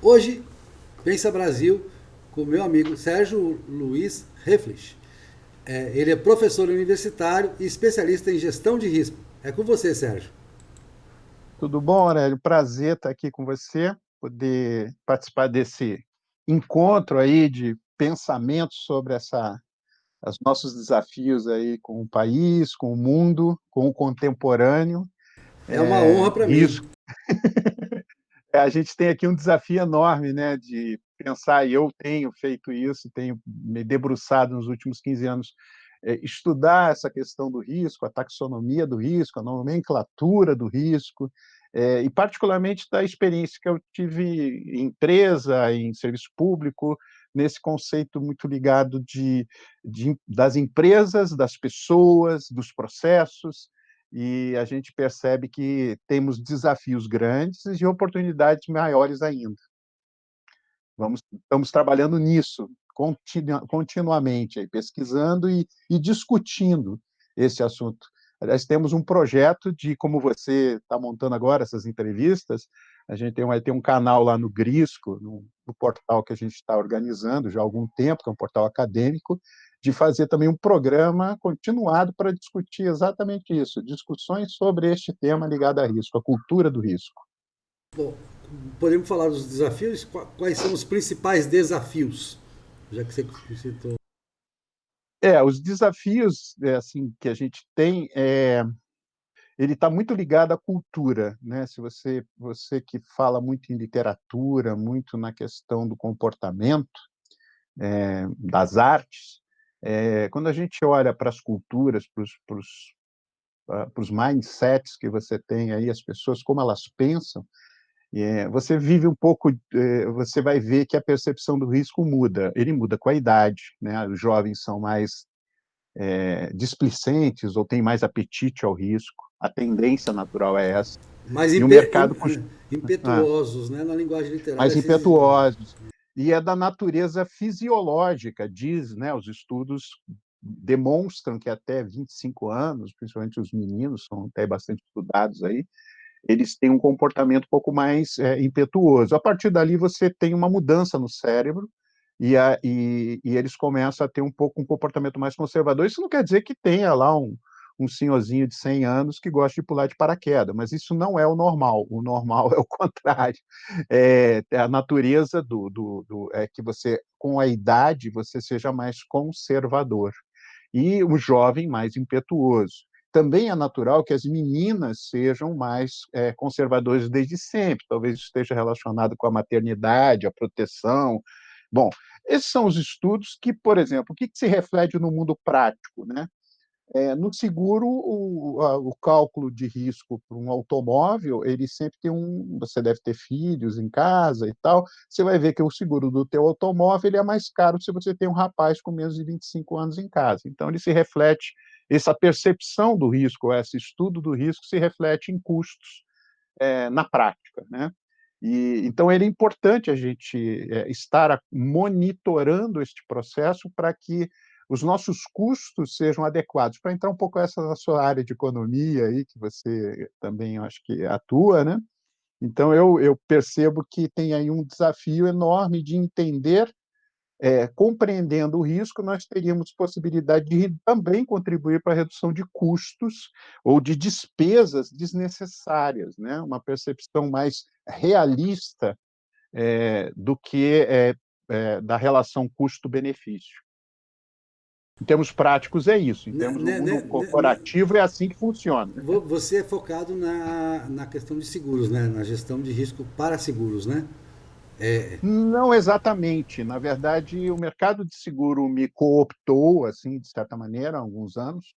Hoje, Pensa Brasil, com o meu amigo Sérgio Luiz Reflich. Ele é professor universitário e especialista em gestão de risco. É com você, Sérgio. Tudo bom, Aurélio? Prazer estar aqui com você, poder participar desse encontro aí de pensamentos sobre os nossos desafios aí com o país, com o mundo, com o contemporâneo, É uma honra para mim. risco. A gente tem aqui um desafio enorme, né, de pensar, e eu tenho feito isso, tenho me debruçado nos últimos 15 anos, estudar essa questão do risco, a taxonomia do risco, a nomenclatura do risco, e particularmente da experiência que eu tive em empresa, em serviço público, nesse conceito muito ligado das empresas, das pessoas, dos processos, e a gente percebe que temos desafios grandes e oportunidades maiores ainda. Estamos trabalhando nisso continuamente, aí, pesquisando e discutindo esse assunto. Aliás, temos um projeto de, como você está montando agora essas entrevistas, a gente vai ter um canal lá no Grisco, no portal que a gente está organizando já há algum tempo, que é um portal acadêmico, de fazer também um programa continuado para discutir exatamente isso, discussões sobre este tema ligado a risco, a cultura do risco. Bom, podemos falar dos desafios? Quais são os principais desafios? Já que você citou. Os desafios assim que a gente tem ele está muito ligado à cultura, né? Se você que fala muito em literatura, muito na questão do comportamento, das artes, quando a gente olha para as culturas, para os mindsets que você tem aí, as pessoas como elas pensam, você vive um pouco, você vai ver que a percepção do risco muda. Ele muda com a idade, né? Os jovens são mais displicentes ou têm mais apetite ao risco. A tendência natural é essa. Mais E o mercado ah, impetuosos, né? Na linguagem literária. mais impetuosos. E é da natureza fisiológica, diz, né? Os estudos demonstram que até 25 anos, principalmente os meninos, são até bastante estudados aí, eles têm um comportamento um pouco mais impetuoso. A partir dali, você tem uma mudança no cérebro e eles começam a ter um comportamento mais conservador. Isso não quer dizer que tenha lá um senhorzinho de 100 anos que gosta de pular de paraquedas, mas isso não é o normal. O normal é o contrário. É a natureza é que você, com a idade, você seja mais conservador. E o jovem mais impetuoso. Também é natural que as meninas sejam mais conservadoras desde sempre. Talvez isso esteja relacionado com a maternidade, a proteção. Bom, esses são os estudos que, por exemplo, o que se reflete no mundo prático, né? No seguro, o cálculo de risco para um automóvel, ele sempre tem você deve ter filhos em casa e tal, você vai ver que o seguro do teu automóvel ele é mais caro se você tem um rapaz com menos de 25 anos em casa. Então, ele se reflete, essa percepção do risco, esse estudo do risco se reflete em custos na prática, né? Então, ele é importante a gente estar monitorando este processo para que os nossos custos sejam adequados. Para entrar um pouco essa na sua área de economia, aí, que você também acho que atua, né? Então, eu percebo que tem aí um desafio enorme de entender, compreendendo o risco, nós teríamos possibilidade de também contribuir para a redução de custos ou de despesas desnecessárias, né? Uma percepção mais realista do que da relação custo-benefício. Em termos práticos, é isso. Em Né, termos do né, mundo né, né, corporativo, é assim que funciona. Você é focado na questão de seguros, né? Na gestão de risco para seguros, né? Não exatamente. Na verdade, o mercado de seguro me cooptou, assim, de certa maneira, há alguns anos.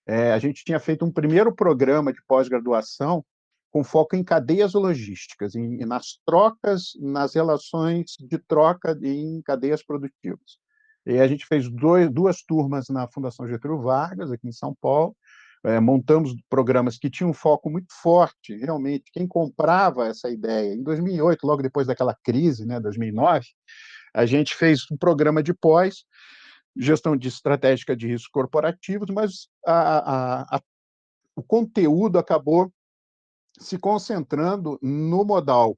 A gente tinha feito um primeiro programa de pós-graduação com foco em cadeias logísticas, nas trocas, nas relações de troca em cadeias produtivas. E a gente fez duas turmas na Fundação Getúlio Vargas, aqui em São Paulo, montamos programas que tinham um foco muito forte, realmente, quem comprava essa ideia. Em 2008, logo depois daquela crise, né, 2009, a gente fez um programa de pós, gestão de estratégica de riscos corporativos, mas o conteúdo acabou se concentrando no modal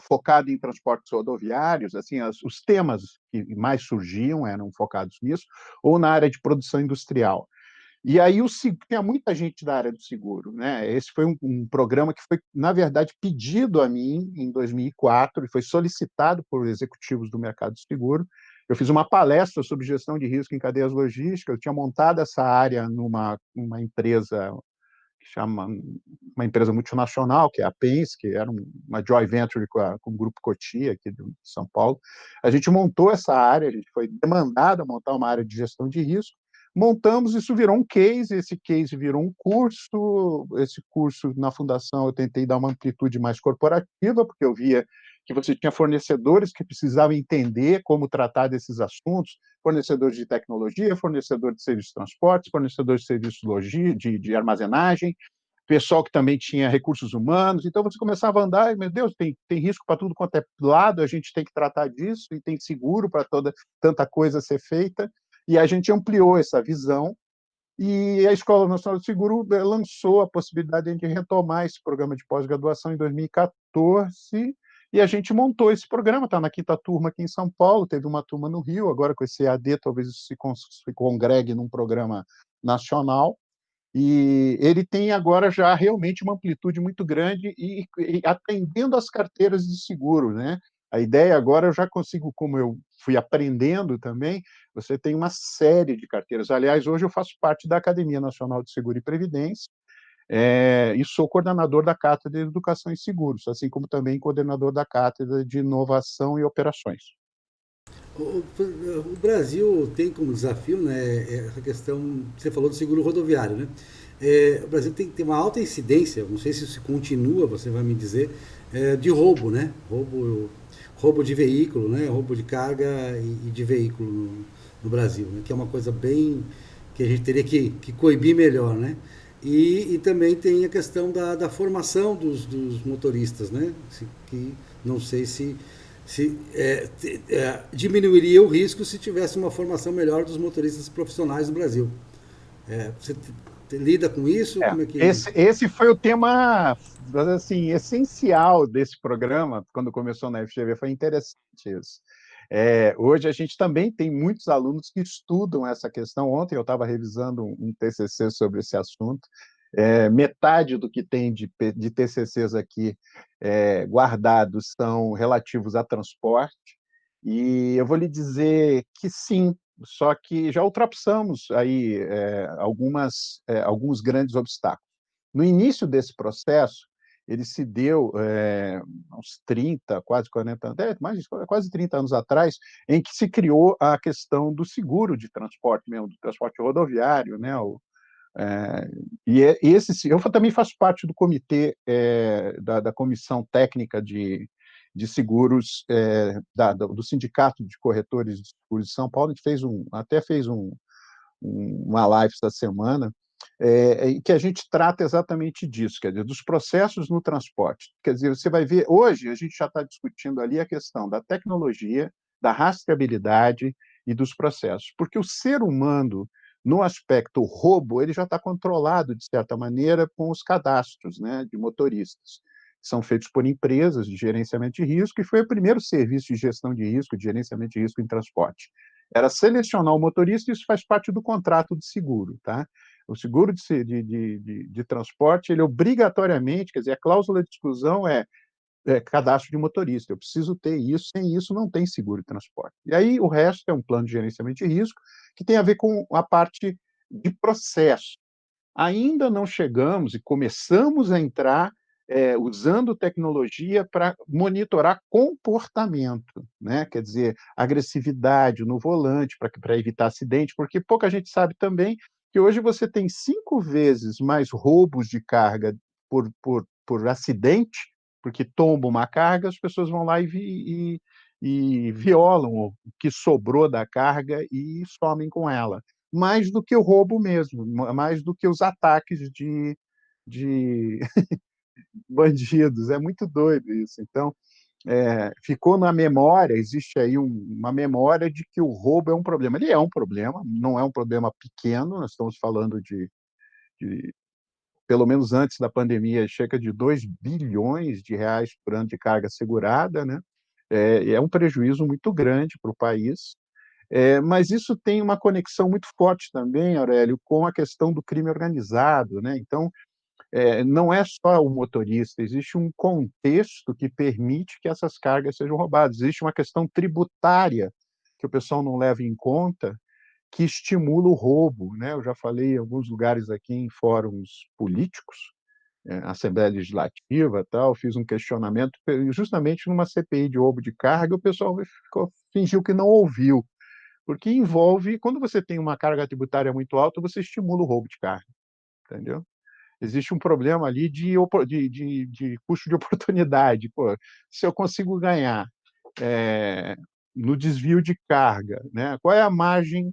focado em transportes rodoviários, assim, os temas que mais surgiam eram focados nisso, ou na área de produção industrial. E aí tinha muita gente da área do seguro, né? Esse foi um programa que foi, na verdade, pedido a mim em 2004 e foi solicitado por executivos do mercado de seguro. Eu fiz uma palestra sobre gestão de risco em cadeias logísticas. Eu tinha montado essa área numa empresa que chama uma empresa multinacional, que é a Penske, que era uma joint venture com o Grupo Coty, aqui de São Paulo. A gente montou essa área, a gente foi demandado a montar uma área de gestão de risco, montamos, isso virou um case, esse case virou um curso, esse curso na fundação eu tentei dar uma amplitude mais corporativa, porque eu via que você tinha fornecedores que precisavam entender como tratar desses assuntos, fornecedores de tecnologia, fornecedor de serviços de transportes, fornecedor de serviços de armazenagem, pessoal que também tinha recursos humanos. Então, você começava a andar, e, meu Deus, tem risco para tudo quanto é lado, a gente tem que tratar disso, e tem seguro para tanta coisa ser feita. E a gente ampliou essa visão, e a Escola Nacional de Seguro lançou a possibilidade de retomar esse programa de pós-graduação em 2014, e a gente montou esse programa, está na quinta turma aqui em São Paulo, teve uma turma no Rio, agora com esse EAD talvez isso se congregue num programa nacional, e ele tem agora já realmente uma amplitude muito grande e atendendo às carteiras de seguro, né? A ideia agora eu já consigo, como eu fui aprendendo também, você tem uma série de carteiras. Aliás, hoje eu faço parte da Academia Nacional de Seguro e Previdência, e sou coordenador da Cátedra de Educação em Seguros, assim como também coordenador da Cátedra de Inovação e Operações. O Brasil tem como desafio, né, essa questão, você falou do seguro rodoviário, né? O Brasil tem uma alta incidência, não sei se isso continua, você vai me dizer, de roubo, né? Roubo de veículo, né? Roubo de carga e de veículo no Brasil, né? Que é uma coisa bem que a gente teria que coibir melhor, né? E também tem a questão da formação dos motoristas, né? Que não sei se diminuiria o risco se tivesse uma formação melhor dos motoristas profissionais no Brasil. Você lida com isso? Como é que... Esse foi o tema assim, essencial desse programa, quando começou na FGV, foi interessante isso. Hoje a gente também tem muitos alunos que estudam essa questão. Ontem eu estava revisando um TCC sobre esse assunto. Metade do que tem de TCCs aqui guardados são relativos a transporte, e eu vou lhe dizer que sim, só que já ultrapassamos aí alguns grandes obstáculos. No início desse processo, ele se deu uns 30, quase 40 anos, quase 30 anos atrás, em que se criou a questão do seguro de transporte mesmo, do transporte rodoviário, né? Eu também faço parte do comitê da comissão técnica de seguros do Sindicato de Corretores de Seguros de São Paulo. A gente até fez uma live essa semana, que a gente trata exatamente disso, quer dizer, dos processos no transporte. Quer dizer, você vai ver, hoje a gente já está discutindo ali a questão da tecnologia, da rastreabilidade e dos processos, porque o ser humano, no aspecto roubo, ele já está controlado, de certa maneira, com os cadastros, né, de motoristas. São feitos por empresas de gerenciamento de risco, e foi o primeiro serviço de gestão de risco, de gerenciamento de risco em transporte. Era selecionar o motorista, e isso faz parte do contrato de seguro. Tá? O seguro de transporte, ele obrigatoriamente, quer dizer, a cláusula de exclusão é cadastro de motorista. Eu preciso ter isso, sem isso não tem seguro de transporte. E aí o resto é um plano de gerenciamento de risco, que tem a ver com a parte de processo. Ainda não chegamos e começamos a entrar usando tecnologia para monitorar comportamento, né? Quer dizer, agressividade no volante para evitar acidente, porque pouca gente sabe também que hoje você tem 5 vezes mais roubos de carga por acidente, porque tomba uma carga, as pessoas vão lá e violam o que sobrou da carga e somem com ela, mais do que o roubo mesmo, mais do que os ataques de bandidos. É muito doido isso. Então, ficou na memória, existe aí uma memória de que o roubo é um problema. Ele é um problema, não é um problema pequeno, nós estamos falando de pelo menos antes da pandemia, cerca de 2 bilhões de reais por ano de carga segurada, né? É um prejuízo muito grande para o país, mas isso tem uma conexão muito forte também, Aurélio, com a questão do crime organizado, né? Então, não é só o motorista, existe um contexto que permite que essas cargas sejam roubadas. Existe uma questão tributária que o pessoal não leva em conta, que estimula o roubo, né? Eu já falei em alguns lugares aqui em fóruns políticos, Assembleia Legislativa, tal, fiz um questionamento justamente numa CPI de roubo de carga, o pessoal fingiu que não ouviu, porque envolve, quando você tem uma carga tributária muito alta, você estimula o roubo de carga, entendeu? Existe um problema ali de custo de oportunidade. Pô, se eu consigo ganhar é, no desvio de carga, né? Qual é a margem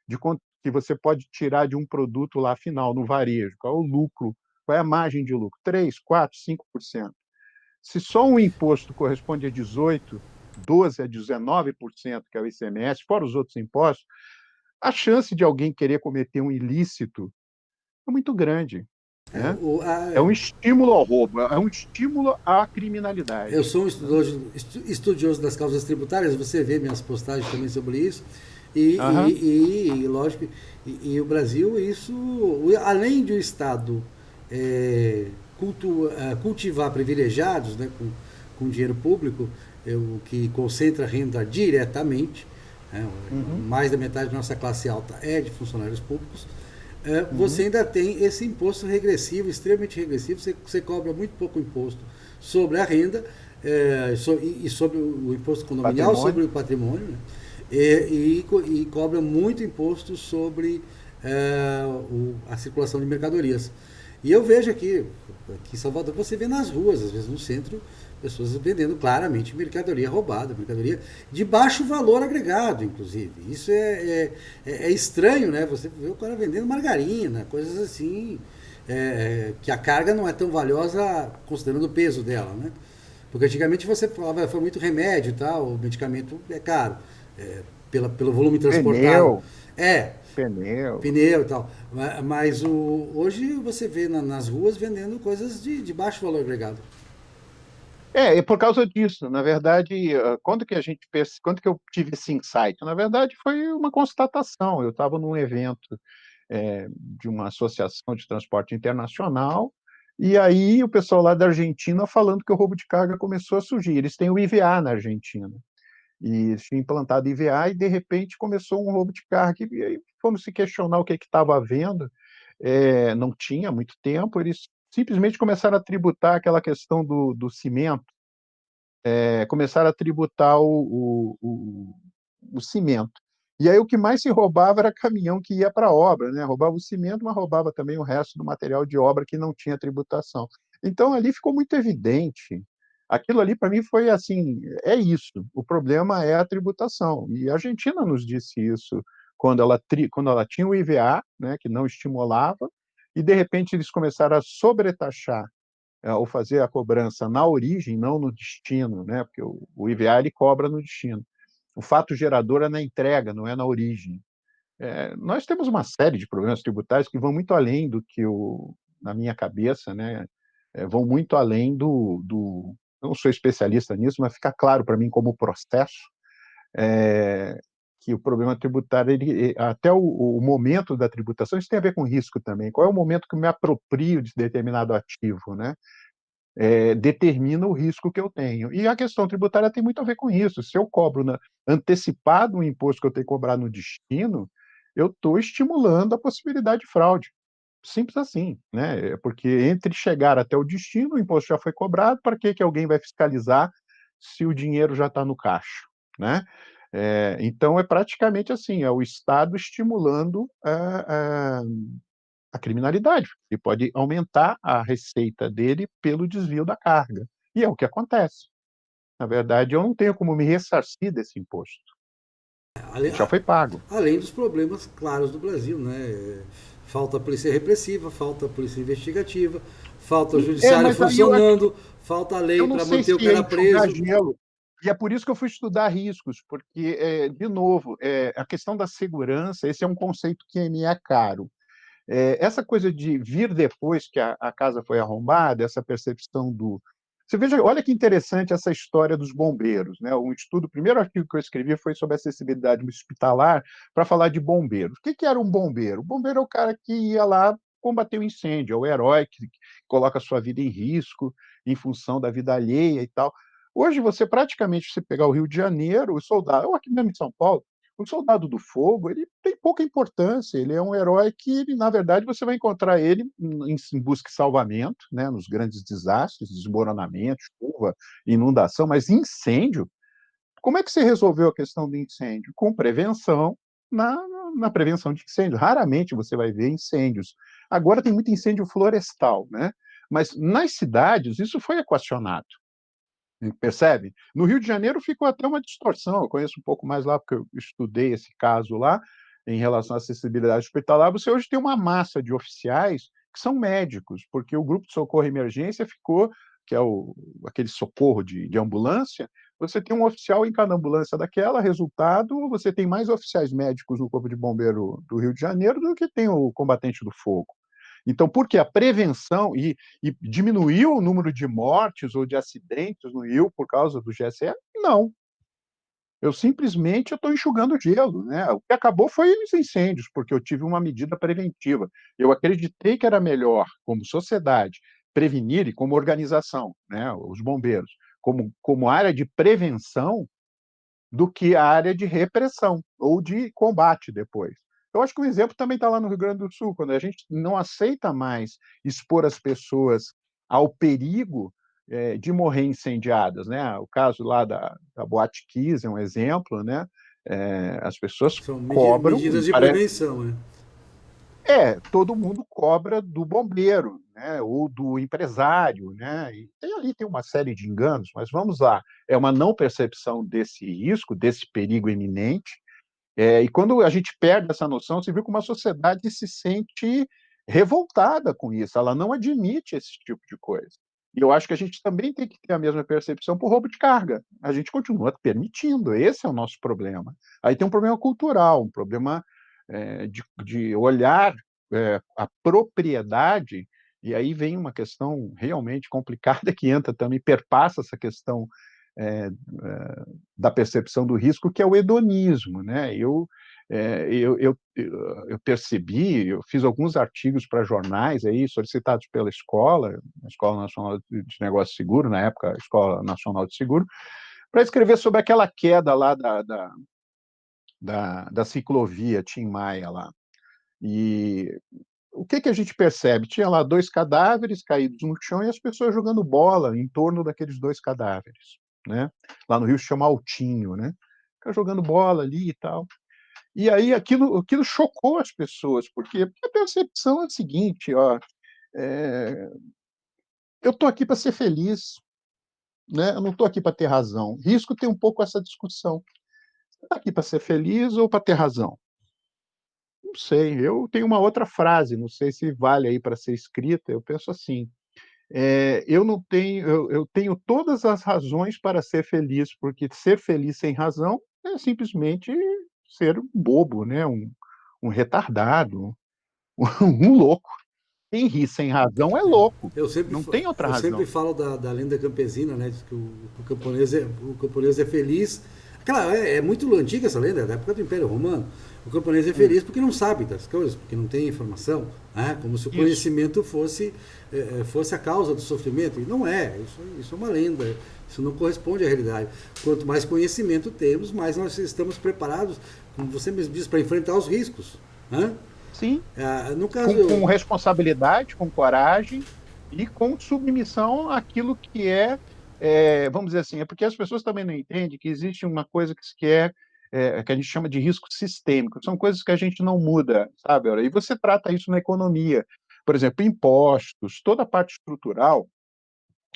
de quanto que você pode tirar de um produto lá final, no varejo? Qual é o lucro? Qual é a margem de lucro? 3, 4, 5%. Se só um imposto corresponde a 18, 12 a 19%, que é o ICMS, fora os outros impostos, a chance de alguém querer cometer um ilícito é muito grande, É, né? É um estímulo ao roubo, é um estímulo à eu criminalidade. sou um Né? estudioso das causas tributárias, você vê minhas postagens também sobre isso. Aham, Lógico, o Brasil, isso, além de o Estado cultivar privilegiados, né, com dinheiro público, que concentra renda diretamente, né, uhum, mais da metade da nossa classe alta é de funcionários públicos, você uhum. ainda tem esse imposto regressivo, extremamente regressivo, você cobra muito pouco imposto sobre a renda e sobre o imposto condominial, Patrimônio. sobre o patrimônio, né? E cobra muito imposto sobre a circulação de mercadorias. E eu vejo aqui em Salvador, você vê nas ruas, às vezes no centro, pessoas vendendo claramente mercadoria roubada, mercadoria de baixo valor agregado, inclusive. Isso é estranho, né? Você vê o cara vendendo margarina, coisas assim, que a carga não é tão valiosa considerando o peso dela, né? Porque antigamente você falava, foi muito remédio e tal, o medicamento é caro, pelo volume transportado. Pneu, É, pneu. pneu e tal. Mas hoje você vê nas ruas vendendo coisas de baixo valor agregado. É por causa disso. Na verdade, quando que eu tive esse insight? Na verdade, foi uma constatação. Eu estava num evento de uma associação de transporte internacional, e aí o pessoal lá da Argentina falando que o roubo de carga começou a surgir. Eles têm o IVA na Argentina. E tinha implantado IVA e, de repente, começou um roubo de carga. E aí fomos se questionar o que estava havendo. Não tinha muito tempo, eles simplesmente começaram a tributar aquela questão do cimento, começaram a tributar o cimento. E aí o que mais se roubava era caminhão que ia para a obra, né? Roubava o cimento, mas roubava também o resto do material de obra que não tinha tributação. Então ali ficou muito evidente. Aquilo ali para mim foi assim, é isso. O problema é a tributação. E a Argentina nos disse isso quando ela tinha o IVA, né, que não estimulava, e de repente eles começaram a sobretaxar ou fazer a cobrança na origem, não no destino, né? Porque o IVA ele cobra no destino. O fato gerador é na entrega, não é na origem. Nós temos uma série de problemas tributários que vão muito além do que na minha cabeça, né? Vão muito além do. Eu não sou especialista nisso, mas fica claro para mim como processo que o problema tributário, até o momento da tributação, isso tem a ver com risco também. Qual é o momento que eu me aproprio de determinado ativo, né? Determina o risco que eu tenho. E a questão tributária tem muito a ver com isso. Se eu cobro antecipado um imposto que eu tenho que cobrar no destino, eu estou estimulando a possibilidade de fraude. Simples assim, né? Porque entre chegar até o destino, o imposto já foi cobrado, para que alguém vai fiscalizar se o dinheiro já está no caixa, né? Então, é praticamente assim, é o Estado estimulando a criminalidade. Ele pode aumentar a receita dele pelo desvio da carga. E é o que acontece. Na verdade, eu não tenho como me ressarcir desse imposto. Além, Ele já foi pago. além dos problemas claros do Brasil, né? Falta polícia repressiva, falta polícia investigativa, falta o judiciário Mas aí eu acho que funcionando, falta a lei eu não para sei manter o se cara enxugar preso. gelo. E é por isso que eu fui estudar riscos, porque, de novo, a questão da segurança, esse é um conceito que me é caro. Essa coisa de vir depois que a casa foi arrombada, essa percepção do... Você veja, olha que interessante essa história dos bombeiros, né? Um estudo, o primeiro artigo que eu escrevi foi sobre acessibilidade hospitalar para falar de bombeiros. O que era um bombeiro? O bombeiro é o cara que ia lá combater o incêndio, é o herói que coloca a sua vida em risco em função da vida alheia e tal. Hoje, você praticamente, se pegar o Rio de Janeiro, o soldado, ou aqui mesmo em São Paulo, o soldado do fogo, ele tem pouca importância, ele é um herói que, na verdade, você vai encontrar ele em busca de salvamento, né, nos grandes desastres, desmoronamento, chuva, inundação, mas incêndio, como é que você resolveu a questão do incêndio? Com prevenção, na, na prevenção de incêndio. Raramente você vai ver incêndios. Agora tem muito incêndio florestal, né? Mas nas cidades isso foi equacionado. Percebe? No Rio de Janeiro ficou até uma distorção. Eu conheço um pouco mais lá, porque eu estudei esse caso lá, em relação à acessibilidade hospitalar. Você hoje tem uma massa de oficiais que são médicos, porque o grupo de socorro e emergência ficou, que é aquele socorro de ambulância, você tem um oficial em cada ambulância daquela, resultado, você tem mais oficiais médicos no Corpo de Bombeiro do Rio de Janeiro do que tem o combatente do fogo. Então, porque a prevenção e diminuiu o número de mortes ou de acidentes no Rio por causa do GSE? Não. Eu simplesmente estou enxugando gelo, né? O que acabou foi os incêndios, porque eu tive uma medida preventiva. Eu acreditei que era melhor, como sociedade, prevenir e como organização, né? Os bombeiros, como área de prevenção, do que a área de repressão ou de combate depois. Eu acho que o exemplo também está lá no Rio Grande do Sul, quando a gente não aceita mais expor as pessoas ao perigo de morrer incendiadas, né? O caso lá da Boate Kiss é um exemplo, né? As pessoas São cobram, medidas de parece, prevenção, né? todo mundo cobra do bombeiro, né? Ou do empresário, né? E ali tem uma série de enganos, mas vamos lá, é uma não percepção desse risco, desse perigo iminente, e quando a gente perde essa noção, você viu como a sociedade se sente revoltada com isso, ela não admite esse tipo de coisa. E eu acho que a gente também tem que ter a mesma percepção por roubo de carga. A gente continua permitindo, esse é o nosso problema. Aí tem um problema cultural, um problema de olhar a propriedade, e aí vem uma questão realmente complicada que entra também, perpassa essa questão é, da percepção do risco, que é o hedonismo, né? Eu percebi, eu fiz alguns artigos para jornais aí, solicitados pela escola, a Escola Nacional de Negócios Seguro, na época, a Escola Nacional de Seguro, para escrever sobre aquela queda lá da ciclovia Tim Maia lá. E o que a gente percebe? Tinha lá 2 cadáveres caídos no chão e as pessoas jogando bola em torno daqueles 2 cadáveres, né? Lá no Rio se chama Altinho, né? Fica jogando bola ali e tal. E aí aquilo chocou as pessoas, porque a percepção é a seguinte, ó, é, eu estou aqui para ser feliz, né? Eu não estou aqui para ter razão. Risco tem um pouco essa discussão. Você está aqui para ser feliz ou para ter razão? Não sei. Eu tenho uma outra frase, não sei se vale aí para ser escrita. Eu penso assim: eu não tenho, eu tenho todas as razões para ser feliz, porque ser feliz sem razão é simplesmente ser um bobo, né? Um retardado, um louco. Quem ri sem razão é louco. Eu sempre, Não tem outra eu sempre razão. falo da lenda campesina, né? Diz que o camponês é feliz. Aquela, é muito antiga essa lenda, da época do Império Romano. O camponês é Hum, feliz porque não sabe das coisas, porque não tem informação, né? Como se o isso. conhecimento fosse a causa do sofrimento. E não é, isso é uma lenda, isso não corresponde à realidade. Quanto mais conhecimento temos, mais nós estamos preparados, como você mesmo disse, para enfrentar os riscos. Né? Sim, No caso, com responsabilidade, com coragem e com submissão àquilo que vamos dizer assim, é porque as pessoas também não entendem que existe uma coisa que a gente chama de risco sistêmico, são coisas que a gente não muda, sabe? E você trata isso na economia. Por exemplo, impostos, toda a parte estrutural,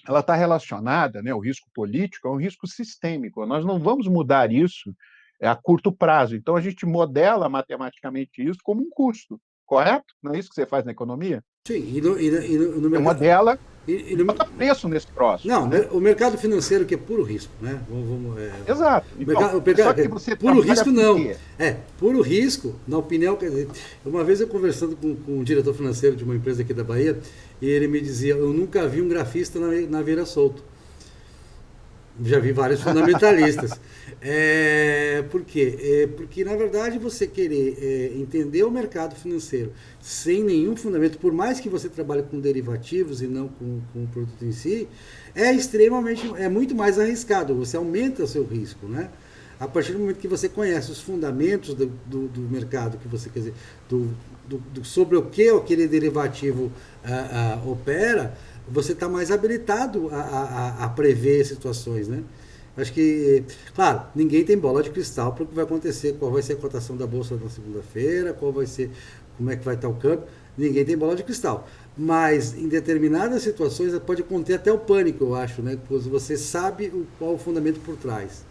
ela está relacionada, né, o risco político é um risco sistêmico. Nós não vamos mudar isso a curto prazo. Então, a gente modela matematicamente isso como um custo, correto? Não é isso que você faz na economia? sim, e no Você mercado. modela. E bota preço nesse troço, não, né? o mercado financeiro que é puro risco, né? Exato. Então, só que você puro trabalha risco com o não. quê? Puro risco, na opinião, quer dizer, uma vez eu conversando com um diretor financeiro de uma empresa aqui da Bahia, e ele me dizia, eu nunca vi um grafista na Veira Solto. Já vi vários fundamentalistas. Por quê? Porque, na verdade, você querer entender o mercado financeiro sem nenhum fundamento, por mais que você trabalhe com derivativos e não com o produto em si, é muito mais arriscado. Você aumenta o seu risco, né? A partir do momento que você conhece os fundamentos do mercado, que você quer dizer, sobre o que aquele derivativo opera, você está mais habilitado a prever situações, né? Acho que, claro, ninguém tem bola de cristal para o que vai acontecer, qual vai ser a cotação da bolsa na segunda-feira, qual vai ser, como é que vai estar o câmbio, ninguém tem bola de cristal. Mas em determinadas situações pode conter até o pânico, eu acho, né? Porque você sabe qual o fundamento por trás.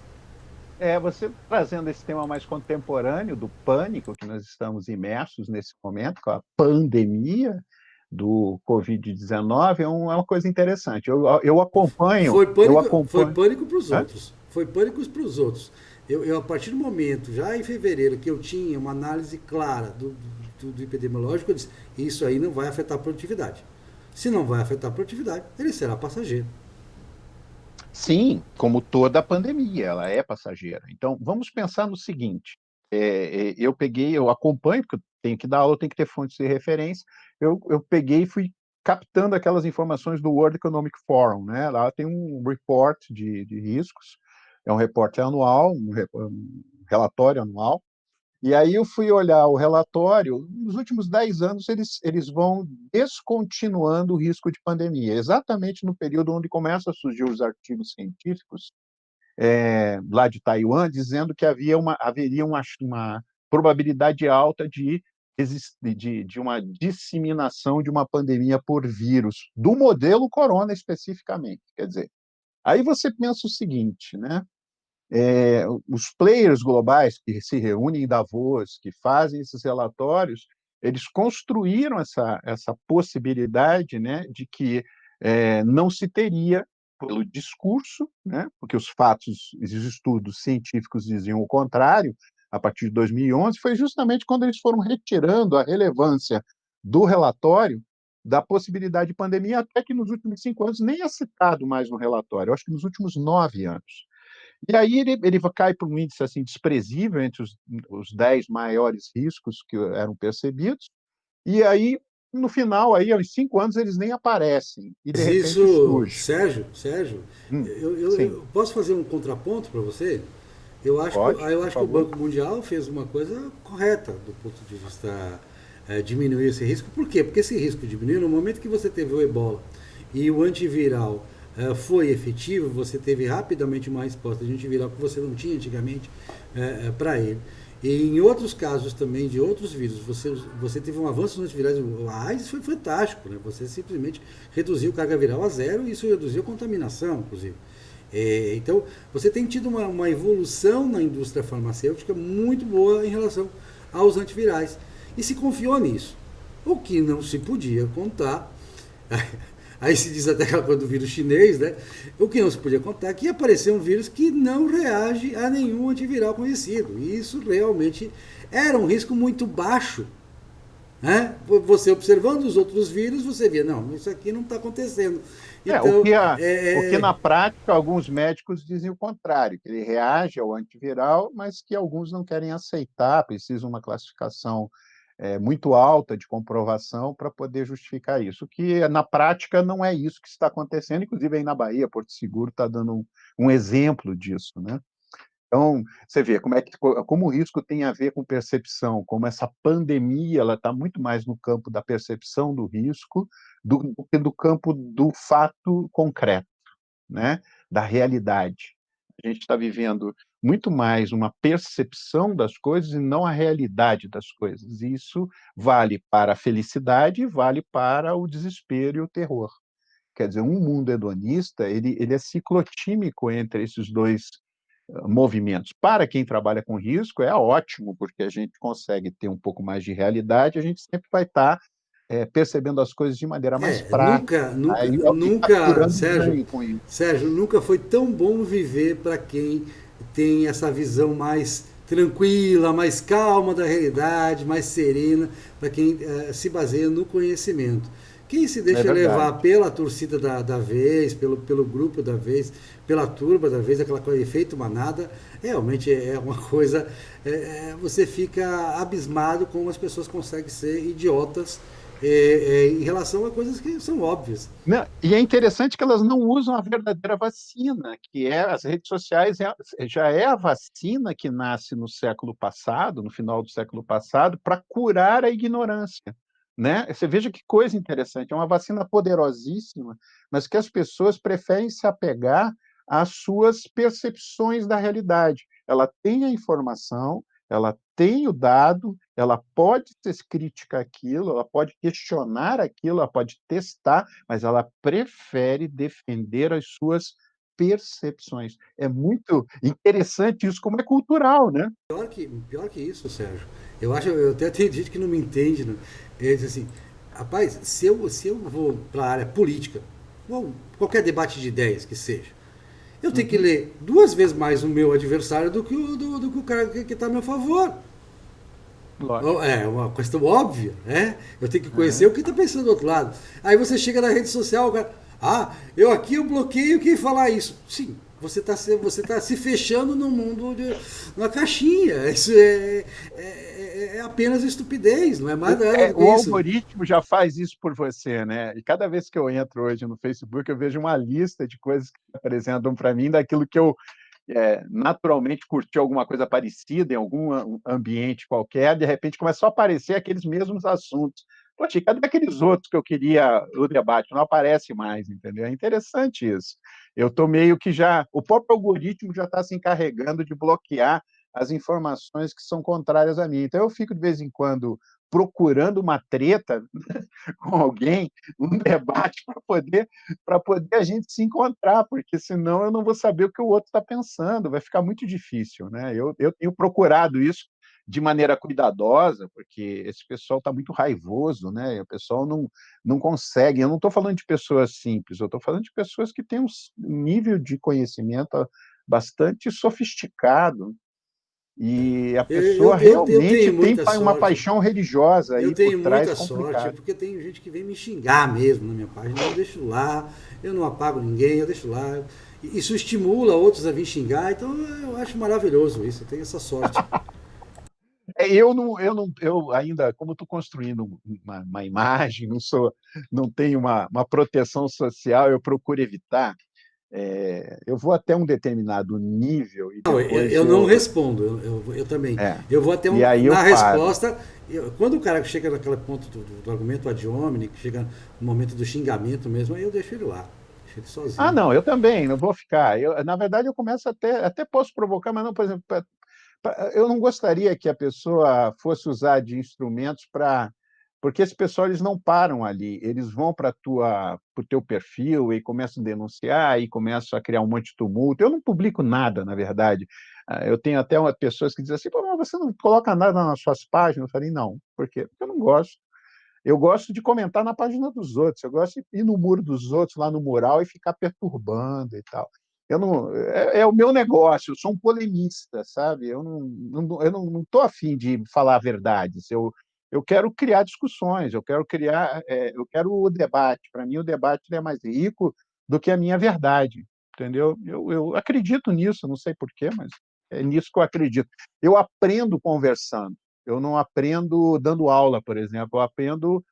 Você trazendo esse tema mais contemporâneo do pânico que nós estamos imersos nesse momento, com a pandemia do Covid-19, é uma coisa interessante. Eu acompanho, eu Foi acompanho. pânico para os Hã? outros. Foi pânico para os outros. A partir do momento, já em fevereiro, que eu tinha uma análise clara do epidemiológico, eu disse, isso aí não vai afetar a produtividade. Se não vai afetar a produtividade, ele será passageiro. Sim, como toda a pandemia, ela é passageira. Então, vamos pensar no seguinte: eu acompanho, porque eu tenho que dar aula, eu tenho que ter fontes de referência. Eu peguei e fui captando aquelas informações do World Economic Forum, né? Lá tem um report de riscos, é um repórter anual, um relatório anual. E aí eu fui olhar o relatório, nos últimos 10 anos eles vão descontinuando o risco de pandemia, exatamente no período onde começam a surgir os artigos científicos, lá de Taiwan, dizendo que haveria uma probabilidade alta de uma disseminação de uma pandemia por vírus, do modelo corona especificamente. Quer dizer, aí você pensa o seguinte, né? Os players globais que se reúnem em Davos, que fazem esses relatórios, eles construíram essa possibilidade, né, de que não se teria, pelo discurso, né, porque os fatos, os estudos científicos diziam o contrário, a partir de 2011, foi justamente quando eles foram retirando a relevância do relatório da possibilidade de pandemia, até que nos últimos 5 anos nem é citado mais no relatório, eu acho que nos últimos 9 anos. E aí ele cai para um índice assim desprezível entre os 10 maiores riscos que eram percebidos, e aí, no final, aí, aos 5 anos, eles nem aparecem, e de Mas repente isso, surge. Sérgio, Sim, eu posso fazer um contraponto para você? pode, Eu por acho que o favor. Banco Mundial fez uma coisa correta do ponto de vista diminuir esse risco. Por quê? Porque esse risco diminuiu no momento que você teve o ebola e o antiviral foi efetivo, você teve rapidamente uma resposta de antiviral que você não tinha antigamente para ele. E em outros casos também, de outros vírus, você teve um avanço nos antivirais. A AIDS foi fantástico, né? Você simplesmente reduziu carga viral a zero e isso reduziu a contaminação, inclusive. Então, você tem tido uma evolução na indústria farmacêutica muito boa em relação aos antivirais. E se confiou nisso. O que não se podia contar, aí se diz até aquela coisa do vírus chinês, né? O que não se podia contar é que ia aparecer um vírus que não reage a nenhum antiviral conhecido. E isso realmente era um risco muito baixo, né? Você observando os outros vírus, você via, não, isso aqui não está acontecendo. É, o Então, que, a, o que na prática alguns médicos dizem o contrário, que ele reage ao antiviral, mas que alguns não querem aceitar, precisam uma classificação muito alta de comprovação para poder justificar isso, que na prática não é isso que está acontecendo, inclusive aí na Bahia, Porto Seguro está dando um exemplo disso, né? Então, você vê como o risco tem a ver com percepção, como essa pandemia ela está muito mais no campo da percepção do risco do que do campo do fato concreto, né? Da realidade. A gente está vivendo muito mais uma percepção das coisas e não a realidade das coisas. E isso vale para a felicidade e vale para o desespero e o terror. Quer dizer, um mundo hedonista, ele é ciclotímico entre esses dois movimentos. Para quem trabalha com risco, é ótimo, porque a gente consegue ter um pouco mais de realidade, a gente sempre vai estar percebendo as coisas de maneira mais prática, Nunca, né, nunca, e nunca, capturando Sérgio, ganho com isso. Sérgio, nunca foi tão bom viver para quem tem essa visão mais tranquila, mais calma da realidade, mais serena, para quem se baseia no conhecimento. Quem se É deixa levar verdade. pela torcida da vez, pelo grupo da vez, pela turba da vez, aquela coisa, efeito manada, realmente é uma coisa. Você fica abismado como as pessoas conseguem ser idiotas em relação a coisas que são óbvias. Não, e é interessante que elas não usam a verdadeira vacina, que é as redes sociais, já é a vacina que nasce no século passado, no final do século passado, para curar a ignorância, né? Você veja que coisa interessante, é uma vacina poderosíssima, mas que as pessoas preferem se apegar às suas percepções da realidade. Ela tem a informação, ela tem o dado, ela pode ser crítica àquilo, ela pode questionar aquilo, ela pode testar, mas ela prefere defender as suas percepções. É muito interessante isso, como é cultural, né? Pior que isso, Sérgio. Eu até tenho gente que não me entende, né? Ele diz assim, rapaz, se eu vou para a área política, ou qualquer debate de ideias que seja, eu tenho que Uhum, ler duas vezes mais o meu adversário do que o cara que está a meu favor. lógico. É uma questão óbvia, né? Eu tenho que conhecer É. o que está pensando do outro lado. Aí você chega na rede social, o cara, eu bloqueio quem falar isso. Sim, você tá se fechando no mundo, na caixinha. Isso é apenas estupidez, não é mais nada do que O isso. algoritmo já faz isso por você, né? E cada vez que eu entro hoje no Facebook, eu vejo uma lista de coisas que apresentam para mim daquilo que eu naturalmente curti alguma coisa parecida em algum ambiente qualquer, de repente começou a aparecer aqueles mesmos assuntos. Poxa, cadê aqueles outros que eu queria o debate? Não aparece mais, entendeu? É interessante isso. Eu estou meio que já. O próprio algoritmo já está se encarregando de bloquear as informações que são contrárias a mim. Então, eu fico, de vez em quando, procurando uma treta com alguém, um debate para poder a gente se encontrar, porque senão eu não vou saber o que o outro está pensando, vai ficar muito difícil, né? Eu tenho procurado isso de maneira cuidadosa, porque esse pessoal está muito raivoso, né? O pessoal não consegue. Eu não estou falando de pessoas simples, eu estou falando de pessoas que têm um nível de conhecimento bastante sofisticado, e a pessoa Eu realmente tenho tem muita uma sorte. paixão religiosa Eu aí por tenho trás muita sorte, complicada. porque tem gente que vem me xingar mesmo na minha página. Eu deixo lá, eu não apago ninguém, eu deixo lá. Isso estimula outros a vir xingar, então eu acho maravilhoso isso, eu tenho essa sorte. Eu ainda, como estou construindo uma imagem, não tenho uma proteção social, eu procuro evitar. Eu vou até um determinado nível e Não, depois eu não respondo, eu também. é, Eu vou até e aí eu na paro. resposta. Quando o cara chega naquele ponto do argumento ad hominem, que chega no momento do xingamento mesmo, aí eu deixo ele lá, deixo ele Ah, sozinho. não, eu também, não vou ficar. Na verdade, eu começo até posso provocar, mas não, por exemplo, eu não gostaria que a pessoa fosse usar de instrumentos para. Porque esse pessoal eles não param ali, eles vão para o teu perfil e começam a denunciar e começam a criar um monte de tumulto. Eu não publico nada, na verdade. Eu tenho até pessoas que dizem assim: pô, mas você não coloca nada nas suas páginas? Eu falei: não, por quê? Porque eu não gosto. Eu gosto de comentar na página dos outros, eu gosto de ir no muro dos outros, lá no mural, e ficar perturbando e tal. Eu não, é o meu negócio, eu sou um polemista, sabe? Eu não estou afim de falar verdades, eu quero criar discussões, eu quero o debate. Para mim, o debate é mais rico do que a minha verdade, entendeu? Eu acredito nisso, não sei porquê, mas é nisso que eu acredito. Eu aprendo conversando. Eu não aprendo dando aula, por exemplo, eu aprendo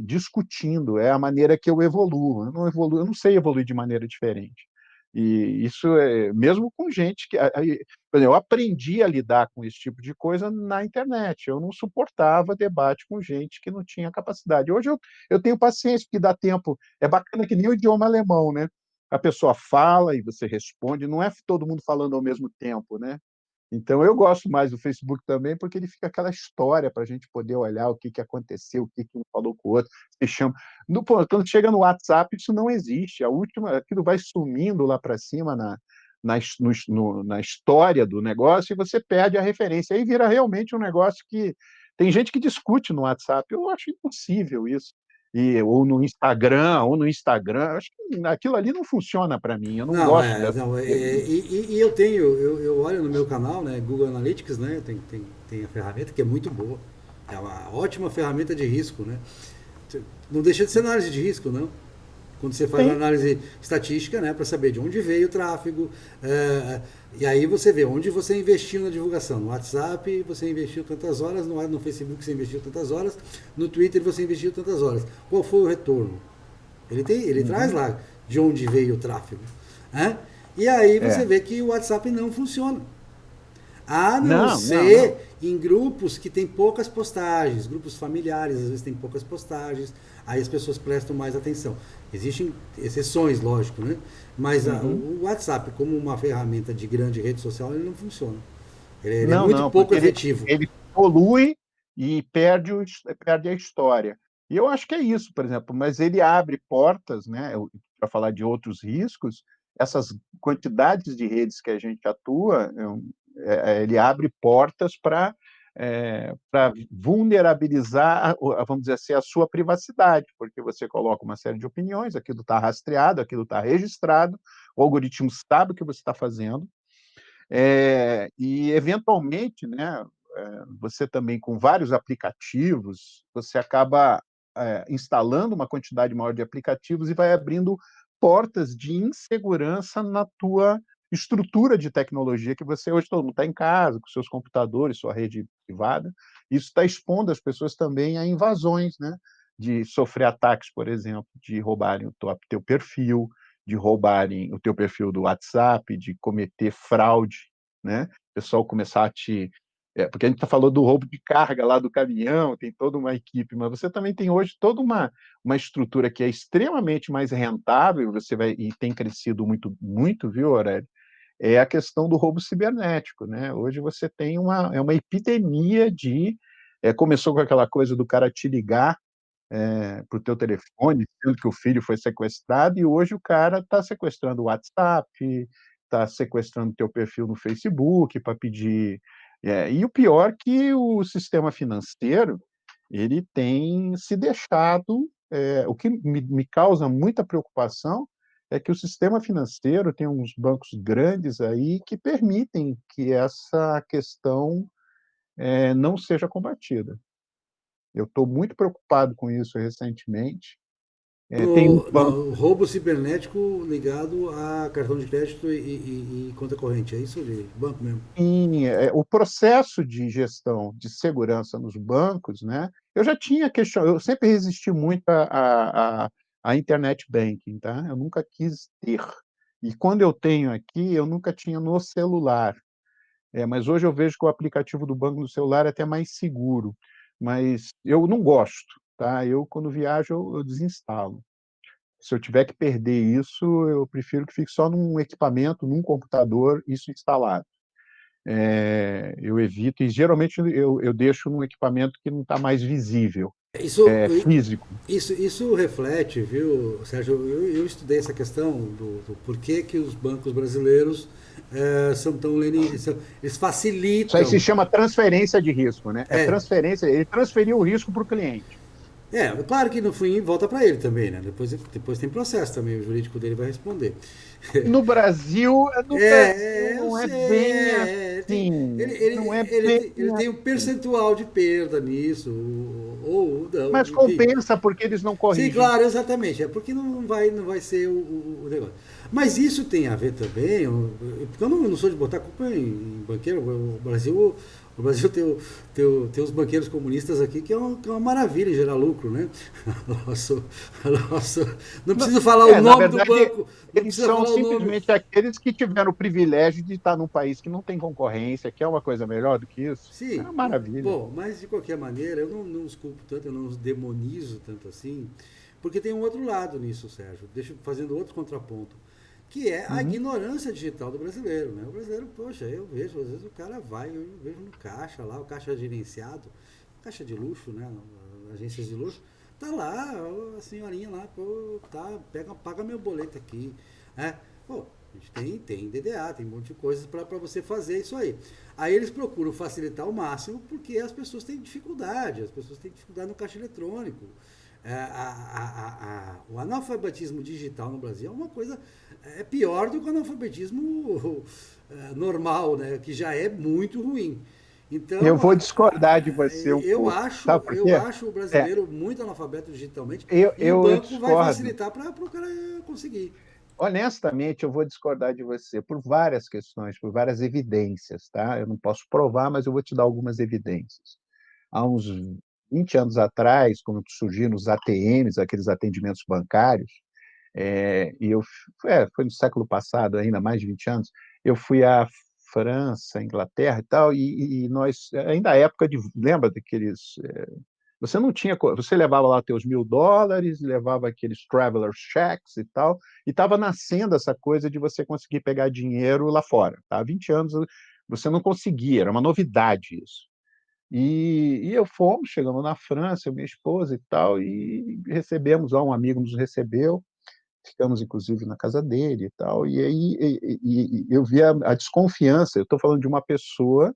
discutindo, é a maneira que eu evoluo. Eu não sei evoluir de maneira diferente. E isso é mesmo com gente que. Por exemplo, eu aprendi a lidar com esse tipo de coisa na internet. Eu não suportava debate com gente que não tinha capacidade. Hoje eu tenho paciência, porque dá tempo. É bacana que nem o idioma alemão, né? A pessoa fala e você responde, não é todo mundo falando ao mesmo tempo, né? Então, eu gosto mais do Facebook também, porque ele fica aquela história para a gente poder olhar o que, que aconteceu, o que, que um falou com o outro, se chama. Pô, quando chega no WhatsApp, isso não existe. Aquilo vai sumindo lá para cima na história do negócio e você perde a referência. Aí vira realmente um negócio que Tem gente que discute no WhatsApp, eu acho impossível isso. Ou no Instagram, acho que aquilo ali não funciona para mim, eu não Não, gosto dessa. não, e eu tenho, eu olho no meu canal, né, Google Analytics, né, tem a ferramenta que é muito boa. É uma ótima ferramenta de risco, né? Não deixa de ser análise de risco, não. Quando você faz uma Tem. análise estatística, né, para saber de onde veio o tráfego, e aí você vê onde você investiu na divulgação. No WhatsApp você investiu tantas horas, no Facebook você investiu tantas horas, no Twitter você investiu tantas horas. Qual foi o retorno? Ele traz Uhum. lá de onde veio o tráfego. Né? E aí você É. vê que o WhatsApp não funciona. A não Não, não, não. ser em grupos que tem poucas postagens, grupos familiares, às vezes tem poucas postagens, aí as pessoas prestam mais atenção. Existem exceções, lógico, né? Mas Uhum. o WhatsApp, como uma ferramenta de grande rede social, ele não funciona. Ele é Não, muito não, pouco porque ele, efetivo. ele polui e perde a história. E eu acho que é isso, por exemplo, mas ele abre portas, né, para falar de outros riscos, essas quantidades de redes que a gente atua, ele abre portas para vulnerabilizar, vamos dizer assim, a sua privacidade, porque você coloca uma série de opiniões, aquilo está rastreado, aquilo está registrado, o algoritmo sabe o que você está fazendo, e, eventualmente, né, você também, com vários aplicativos, você acaba instalando uma quantidade maior de aplicativos e vai abrindo portas de insegurança na tua estrutura de tecnologia que você hoje todo mundo está em casa, com seus computadores, sua rede privada. Isso está expondo as pessoas também a invasões, né? De sofrer ataques, por exemplo, de roubarem o teu perfil, de roubarem o teu perfil do WhatsApp, de cometer fraude, né? O pessoal começar a te... porque a gente está falando do roubo de carga lá do caminhão, tem toda uma equipe, mas você também tem hoje toda uma estrutura que é extremamente mais rentável, você vai e tem crescido muito, muito, viu, Aurélio? É a questão do roubo cibernético, né? Hoje você tem uma epidemia de... começou com aquela coisa do cara te ligar para o teu telefone, sendo que o filho foi sequestrado, e hoje o cara está sequestrando o WhatsApp, está sequestrando o teu perfil no Facebook para pedir... e o pior que o sistema financeiro ele tem se deixado... o que me causa muita preocupação é que o sistema financeiro tem uns bancos grandes aí que permitem que essa questão não seja combatida. Eu estou muito preocupado com isso recentemente. Tem um banco... No roubo cibernético ligado a cartão de crédito e conta corrente. É isso de banco mesmo. Sim, o processo de gestão de segurança nos bancos, né? Eu já tinha questionado, eu sempre resisti muito à internet banking, tá? Eu nunca quis ter. E quando eu tenho aqui, eu nunca tinha no celular. Mas hoje eu vejo que o aplicativo do banco no celular é até mais seguro. Mas eu não gosto, tá? Eu, quando viajo, eu desinstalo. Se eu tiver que perder isso, eu prefiro que fique só num equipamento, num computador, isso instalado. Eu evito, e geralmente eu deixo num equipamento que não está mais visível, Isso, físico. isso reflete, viu, Sérgio? Eu estudei essa questão do porquê que os bancos brasileiros são tão eles Isso aí se facilitam. chama transferência de risco, né? É É, transferência, ele transferiu o risco para o cliente. claro que no fim volta para ele também, né? Depois tem processo também, o jurídico dele vai responder. No Brasil Eu não é sei. bem assim, não é bem Ele tem um assim. percentual de perda nisso, ou não, Mas enfim. compensa porque eles não Sim, corrigem. claro, exatamente. É porque não vai ser o negócio. Mas isso tem a ver também, porque eu não sou de botar culpa em banqueiro. O Brasil tem os banqueiros comunistas aqui que é uma maravilha em gerar lucro, né? Nossa, não Não, preciso falar o na nome do verdade, banco, não eles precisa são falar o nome. simplesmente aqueles que tiveram o privilégio de estar num país que não tem concorrência, que é uma coisa melhor do que isso. É Sim, uma maravilha. bom, mas de qualquer maneira, eu não os culpo tanto, eu não os demonizo tanto assim, porque tem um outro lado nisso, Sérgio, fazendo outro contraponto, que é a Uhum. ignorância digital do brasileiro, né? O brasileiro, poxa, eu vejo, às vezes o cara vai, eu vejo no caixa lá, o caixa gerenciado, caixa de luxo, né? Agências de luxo, tá lá, a senhorinha lá, pô, tá, paga meu boleto aqui, né? Pô, A gente tem DDA, tem um monte de coisas para você fazer isso aí. Aí eles procuram facilitar ao máximo porque as pessoas têm dificuldade, as pessoas têm dificuldade no caixa eletrônico. O analfabetismo digital no Brasil é uma coisa pior do que o analfabetismo normal, né, que já é muito ruim. Eu Então, vou discordar de você um eu pouco. Sabe acho, por eu quê? acho o É, brasileiro muito analfabeto digitalmente e o eu banco vai discordo. facilitar para o cara conseguir. Honestamente, eu vou discordar de você por várias questões, por várias evidências, tá? Eu não posso provar, mas eu vou te dar algumas evidências. Há uns 20 anos atrás, quando surgiram os ATMs, aqueles atendimentos bancários, e foi no século passado, ainda mais de 20 anos, eu fui à França, Inglaterra e tal, e nós, ainda a época de, lembra daqueles você não tinha, você levava lá teus US$ 1.000, levava aqueles traveler checks e tal, e estava nascendo essa coisa de você conseguir pegar dinheiro lá fora. Tá? Há 20 anos você não conseguia, era uma novidade isso. Eu fomos, chegamos na França, eu, minha esposa e tal, e recebemos lá, um amigo nos recebeu, ficamos inclusive na casa dele e tal, e aí eu vi a desconfiança, eu estou falando de uma pessoa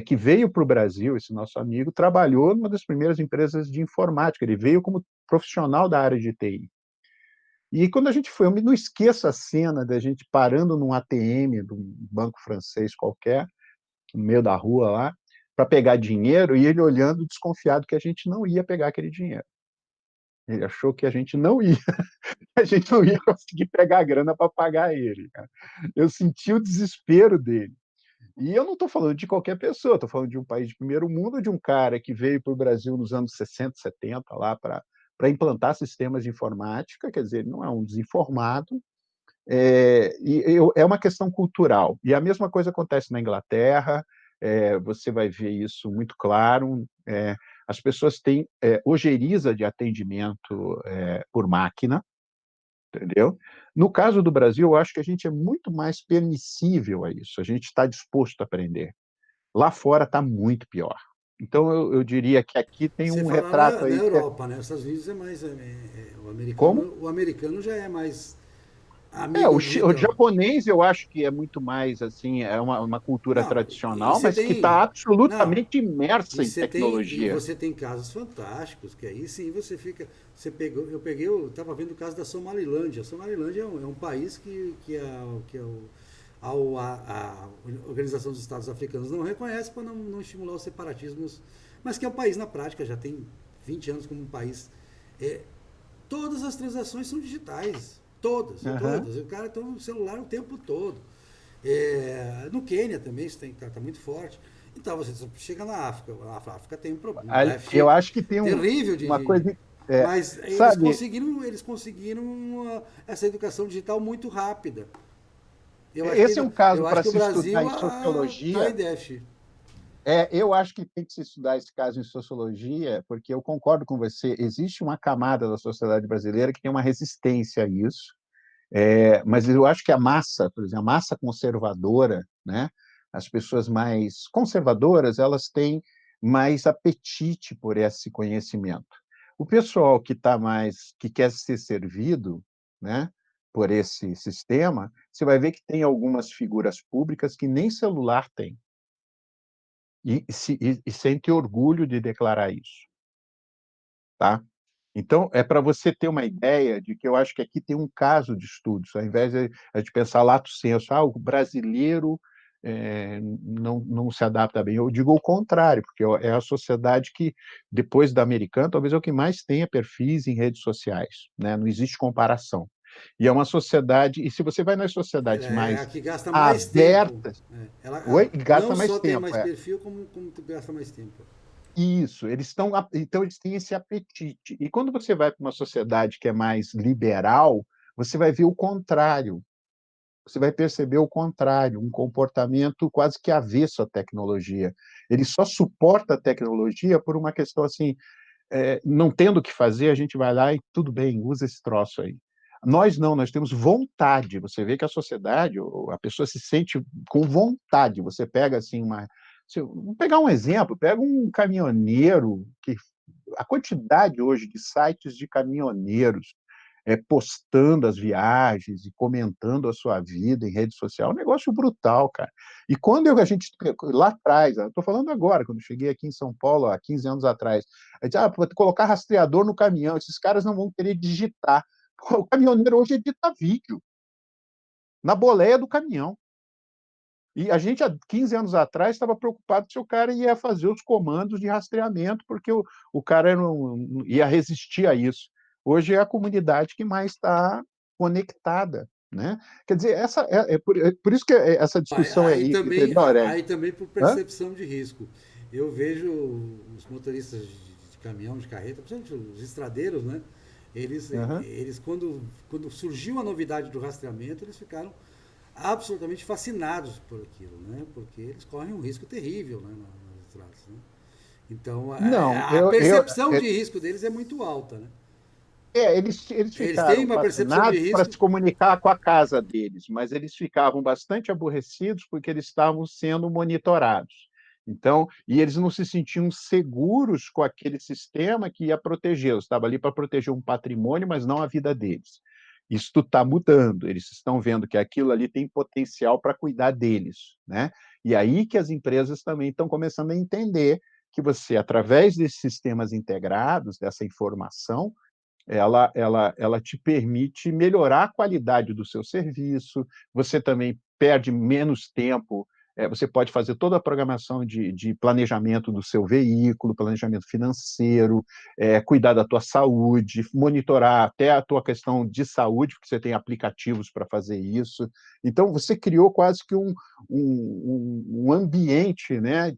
que veio para o Brasil, esse nosso amigo, trabalhou numa das primeiras empresas de informática, ele veio como profissional da área de TI. E quando a gente foi, eu não esqueço a cena da gente parando num ATM de um banco francês qualquer, no meio da rua lá, para pegar dinheiro, e ele olhando desconfiado que a gente não ia pegar aquele dinheiro. Ele achou que a gente não ia, a gente não ia conseguir pegar a grana para pagar ele. Cara. Eu senti o desespero dele. E eu não estou falando de qualquer pessoa, estou falando de um país de primeiro mundo, de um cara que veio para o Brasil nos anos 60, 70, lá para implantar sistemas de informática, quer dizer, ele não é um desinformado, é uma questão cultural. E a mesma coisa acontece na Inglaterra, você vai ver isso muito claro, as pessoas têm ojeriza de atendimento por máquina, entendeu? No caso do Brasil, eu acho que a gente é muito mais permissível a isso, a gente está disposto a aprender. Lá fora está muito pior. Então, eu diria que aqui tem Você um fala retrato na aí que é Europa, né? Os Estados Unidos é mais. como? O americano já é mais É, amigo ao o digital. japonês eu acho que é muito mais assim, é uma cultura Não, e tradicional, você mas que tem. está Não, absolutamente imersa em e tecnologia. você tem casos fantásticos, que aí sim você fica. Você pegou, eu estava vendo o caso da Somalilândia. A Somalilândia é um país que a Organização dos Estados Africanos não reconhece para não estimular os separatismos, mas que é um país na prática, já tem 20 anos como um país. É, todas as transações são digitais. Todas, Uhum. todas. O cara está no celular o tempo todo. No Quênia também isso tá muito forte. Então você chega na África, a África tem um Eu déficit acho que tem terrível uma coisa, mas sabe, eles conseguiram essa educação digital muito rápida. esse é um caso Eu acho para que o se estudar Brasil em está em sociologia. déficit. Eu acho que tem que se estudar esse caso em sociologia, porque eu concordo com você, existe uma camada da sociedade brasileira que tem uma resistência a isso, mas eu acho que a massa, por exemplo, a massa conservadora, né, as pessoas mais conservadoras, elas têm mais apetite por esse conhecimento. O pessoal que está mais, que quer ser servido, né, por esse sistema, você vai ver que tem algumas figuras públicas que nem celular têm e sente orgulho de declarar isso, tá? Então, é para você ter uma ideia de que eu acho que aqui tem um caso de estudos, ao invés de a gente pensar lato sensu, o brasileiro não se adapta bem. Eu digo o contrário, porque é a sociedade que, depois da americana, talvez é o que mais tenha perfis em redes sociais, né? Não existe comparação. E é uma sociedade, e se você vai nas Ela sociedades é a mais que gasta mais tempo. abertas, Ela oi, gasta não mais só tem tempo, mais perfil, como gasta mais tempo. isso, então eles têm esse apetite. E quando você vai para uma sociedade que é mais liberal, você vai ver o contrário. Você vai perceber o contrário, um comportamento quase que avesso à tecnologia. Ele só suporta a tecnologia por uma questão assim, não tendo o que fazer, a gente vai lá e tudo bem, usa esse troço aí. Nós não, nós temos vontade. Você vê que a sociedade, a pessoa se sente com vontade. Você pega assim vamos pegar um exemplo, pega um caminhoneiro que a quantidade hoje de sites de caminhoneiros, postando as viagens e comentando a sua vida em rede social, é um negócio brutal, cara. E quando a gente, lá atrás, eu estou falando agora, quando eu cheguei aqui em São Paulo, há 15 anos atrás, a gente, vou colocar rastreador no caminhão, esses caras não vão querer digitar. O caminhoneiro hoje edita vídeo na boleia do caminhão. E a gente, há 15 anos atrás, estava preocupado se o cara ia fazer os comandos de rastreamento, porque o cara não ia resistir a isso. Hoje é a comunidade que mais está conectada. Né? Quer dizer, por isso que essa discussão é. Entendeu, Aurélio? Aí também por Hã? percepção de risco. Eu vejo os motoristas de caminhão, de carreta, principalmente os estradeiros, né? Uhum. Eles quando surgiu a novidade do rastreamento, eles ficaram absolutamente fascinados por aquilo, né? Porque eles correm um risco terrível, né, nas estradas, né? Então, Não, a percepção de risco deles é muito alta, né? eles Eles têm ficaram uma percepção de fascinados para risco. se comunicar com a casa deles, mas eles ficavam bastante aborrecidos porque eles estavam sendo monitorados. Então, e eles não se sentiam seguros com aquele sistema que ia protegê-los. Estava ali para proteger um patrimônio, mas não a vida deles. Isso está mudando. Eles estão vendo que aquilo ali tem potencial para cuidar deles, né? E aí que as empresas também estão começando a entender que você, através desses sistemas integrados, dessa informação, ela te permite melhorar a qualidade do seu serviço, você também perde menos tempo, você pode fazer toda a programação de planejamento do seu veículo, planejamento financeiro, cuidar da tua saúde, monitorar até a tua questão de saúde, porque você tem aplicativos para fazer isso. Então, você criou quase que um ambiente, né,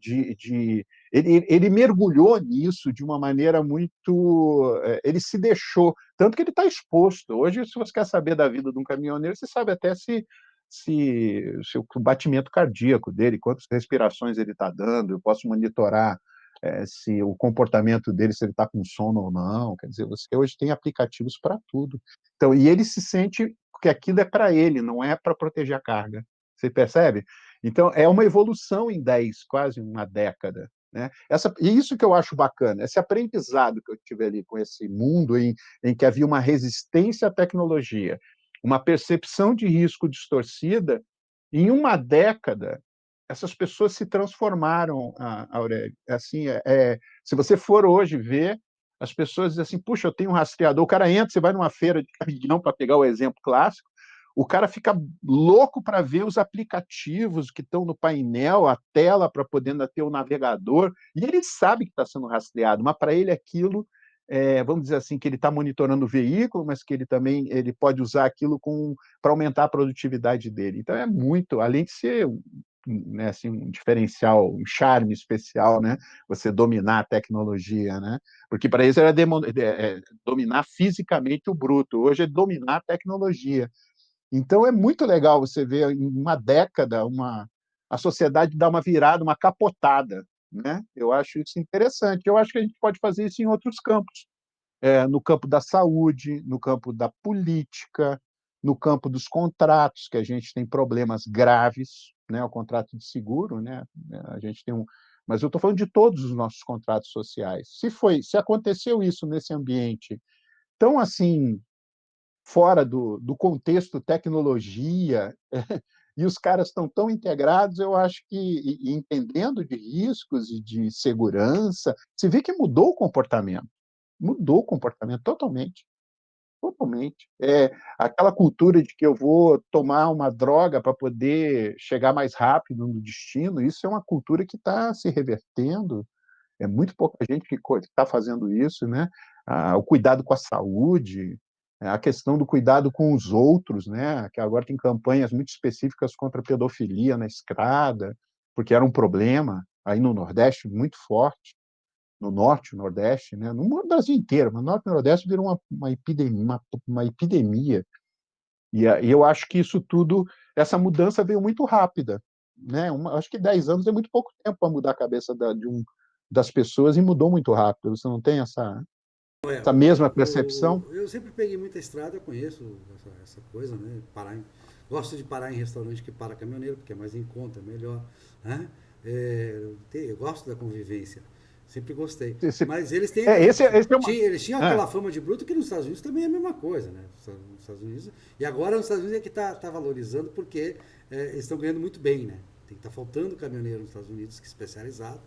ele mergulhou nisso de uma maneira muito. Ele se deixou, tanto que ele está exposto. Hoje, se você quer saber da vida de um caminhoneiro, você sabe até se o batimento cardíaco dele, quantas respirações ele está dando, eu posso monitorar se o comportamento dele, se ele está com sono ou não. Quer dizer, você hoje tem aplicativos para tudo. Então, e ele se sente que aquilo é para ele, não é para proteger a carga. Você percebe? Então, é uma evolução em 10, quase uma década. Né? E isso que eu acho bacana, esse aprendizado que eu tive ali com esse mundo em que havia uma resistência à tecnologia, uma percepção de risco distorcida, em uma década, essas pessoas se transformaram, Aurélio. Assim, se você for hoje ver, as pessoas dizem assim, puxa, eu tenho um rastreador, o cara entra, você vai numa feira de caminhão, para pegar o exemplo clássico, o cara fica louco para ver os aplicativos que estão no painel, a tela para poder ter o navegador, e ele sabe que está sendo rastreado, mas para ele aquilo, vamos dizer assim, que ele está monitorando o veículo, mas que ele pode usar aquilo para aumentar a produtividade dele. Então é muito, além de ser, né, assim, um diferencial, um charme especial, né? Você dominar a tecnologia, né? Porque para isso era dominar fisicamente o bruto, hoje é dominar a tecnologia. Então é muito legal você ver em uma década a sociedade dar uma virada, uma capotada. Né? Eu acho isso interessante. Eu acho que a gente pode fazer isso em outros campos, no campo da saúde, no campo da política, no campo dos contratos, que a gente tem problemas graves, né? O contrato de seguro, né? A gente tem mas eu estou falando de todos os nossos contratos sociais. Se aconteceu isso nesse ambiente tão assim fora do contexto tecnologia, e os caras estão tão integrados, eu acho que, e entendendo de riscos e de segurança, se vê que mudou o comportamento totalmente, totalmente. Aquela cultura de que eu vou tomar uma droga para poder chegar mais rápido no destino, isso é uma cultura que está se revertendo, é muito pouca gente que está fazendo isso, né? O cuidado com a saúde, a questão do cuidado com os outros, né? Que agora tem campanhas muito específicas contra a pedofilia na estrada, porque era um problema aí no Nordeste muito forte, no Norte, no Nordeste, né? No Brasil inteiro, mas no Norte e no Nordeste virou uma epidemia. E eu acho que isso tudo, essa mudança veio muito rápida, né? Acho que 10 anos é muito pouco tempo para mudar a cabeça das pessoas e mudou muito rápido. Você não tem essa mesma percepção? Eu sempre peguei muita estrada, eu conheço essa coisa, né? Gosto de parar em restaurante que para caminhoneiro, porque é mais em conta, é melhor. Né? Eu gosto da convivência. Sempre gostei. Esse, Mas eles têm. esse é uma. Eles tinham Ah, aquela fama de bruto que nos Estados Unidos também é a mesma coisa, né? Nos Estados Unidos. E agora nos Estados Unidos é que está valorizando porque eles estão ganhando muito bem, né? Tem que estar faltando caminhoneiro nos Estados Unidos que é especializado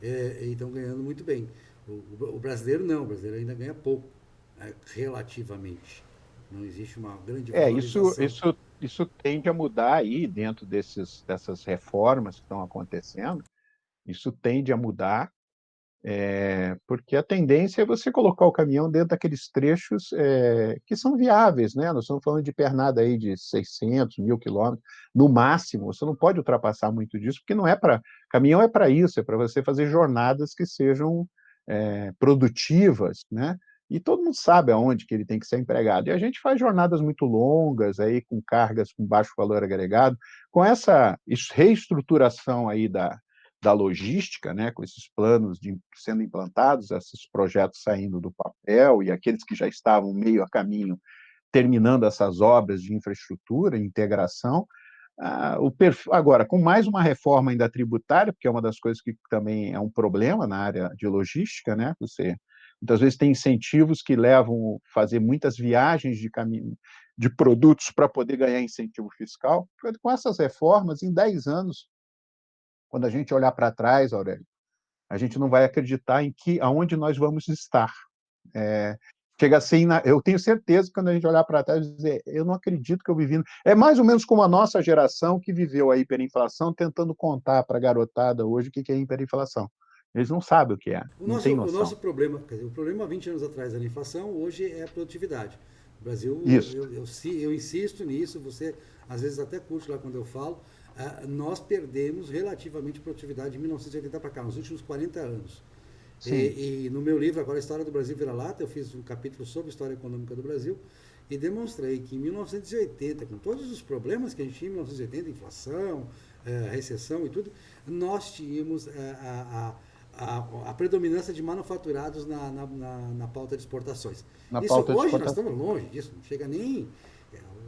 e estão ganhando muito bem. O brasileiro não, o brasileiro ainda ganha pouco, relativamente. Não existe uma grande isso, valorização. isso, isso tende a mudar aí dentro dessas reformas que estão acontecendo. Isso tende a mudar, porque a tendência é você colocar o caminhão dentro daqueles trechos que são viáveis, né? Nós estamos falando de pernada aí de 600, 1.000 quilômetros, no máximo. Você não pode ultrapassar muito disso, porque não é para... Caminhão é para isso, é para você fazer jornadas que sejam produtivas, né? E todo mundo sabe aonde que ele tem que ser empregado. E a gente faz jornadas muito longas, aí, com cargas com baixo valor agregado. Com essa reestruturação aí da logística, né, com esses planos sendo implantados, esses projetos saindo do papel e aqueles que já estavam meio a caminho, terminando essas obras de infraestrutura, integração. Agora, com mais uma reforma ainda tributária, porque é uma das coisas que também é um problema na área de logística, né? Você muitas vezes tem incentivos que levam a fazer muitas viagens de caminho de produtos para poder ganhar incentivo fiscal. Com essas reformas, em 10 anos, quando a gente olhar para trás, Aurélio, a gente não vai acreditar aonde nós vamos estar. É, chega assim, eu tenho certeza que quando a gente olhar para trás e dizer, eu não acredito que eu vivi. É mais ou menos como a nossa geração que viveu a hiperinflação, tentando contar para a garotada hoje o que é hiperinflação. Eles não sabem o que é, não têm O noção. nosso problema, quer dizer, o problema há 20 anos atrás era a inflação, hoje é a produtividade. O Brasil, Isso. eu insisto nisso, você às vezes até curte lá quando eu falo, nós perdemos relativamente produtividade de 1980 para cá, nos últimos 40 anos. Sim. E no meu livro, agora, a História do Brasil Vira-Lata, eu fiz um capítulo sobre a história econômica do Brasil e demonstrei que em 1980, com todos os problemas que a gente tinha em 1980, inflação, recessão e tudo, nós tínhamos a predominância de manufaturados na pauta de exportações. Na Isso pauta de hoje nós exportação. estamos longe disso, não chega nem.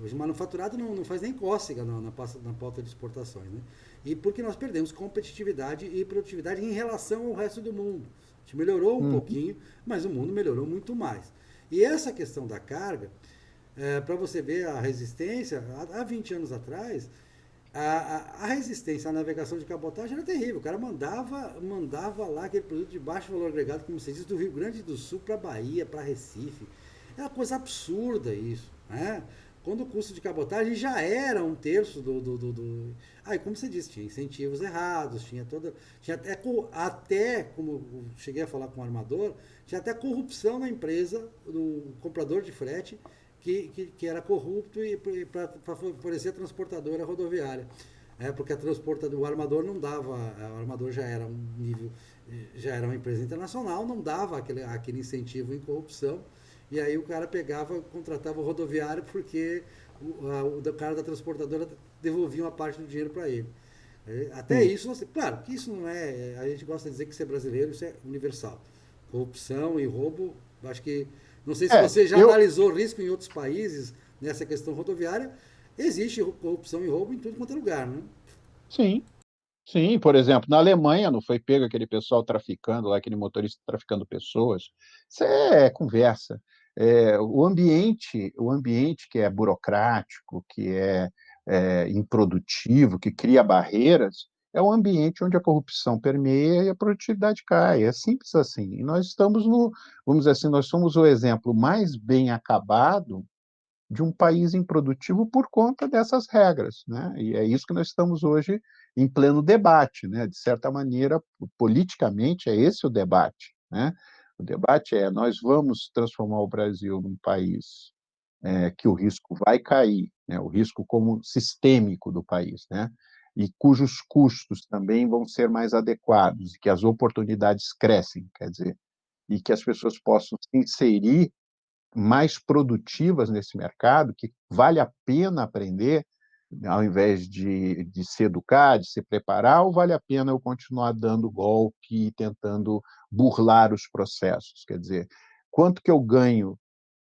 Hoje manufaturado não faz nem cócega na pauta de exportações. Né? E porque nós perdemos competitividade e produtividade em relação ao resto do mundo. A gente melhorou um Uhum. pouquinho, mas o mundo melhorou muito mais. E essa questão da carga, para você ver a resistência, há 20 anos atrás, a resistência à navegação de cabotagem era terrível. O cara mandava lá aquele produto de baixo valor agregado, como você diz, do Rio Grande do Sul para Bahia, para Recife. É uma coisa absurda isso. Né? Quando o custo de cabotagem já era um terço do. Aí, como você disse, tinha incentivos errados, tinha toda. Tinha até, como eu cheguei a falar com o armador, tinha até corrupção na empresa, do comprador de frete, que era corrupto e para favorecer a transportadora rodoviária. Porque o armador não dava, o armador já era um nível, já era uma empresa internacional, não dava aquele incentivo em corrupção, e aí o cara pegava, contratava o rodoviário porque o cara da transportadora devolvia uma parte do dinheiro para ele. Até Sim. isso, claro que isso não é, a gente gosta de dizer que ser brasileiro, isso é universal. Corrupção e roubo, acho que, não sei se É, você já eu, analisou risco em outros países nessa questão rodoviária, existe corrupção e roubo em tudo quanto é lugar, né? sim, sim, por exemplo, na Alemanha não foi pego aquele pessoal traficando lá, aquele motorista traficando pessoas. Isso é conversa. O ambiente que é burocrático, que é improdutivo, que cria barreiras, é um ambiente onde a corrupção permeia e a produtividade cai. É simples assim. E nós estamos vamos dizer assim, nós somos o exemplo mais bem acabado de um país improdutivo por conta dessas regras, né? E é isso que nós estamos hoje em pleno debate, né? De certa maneira, politicamente, é esse o debate, né? O debate é: nós vamos transformar o Brasil num país que o risco vai cair, né? O risco como sistêmico do país, né? E cujos custos também vão ser mais adequados, e que as oportunidades crescem, quer dizer, e que as pessoas possam se inserir mais produtivas nesse mercado, que vale a pena aprender, ao invés de se educar, de se preparar, ou vale a pena eu continuar dando golpe e tentando burlar os processos? Quer dizer, quanto que eu ganho?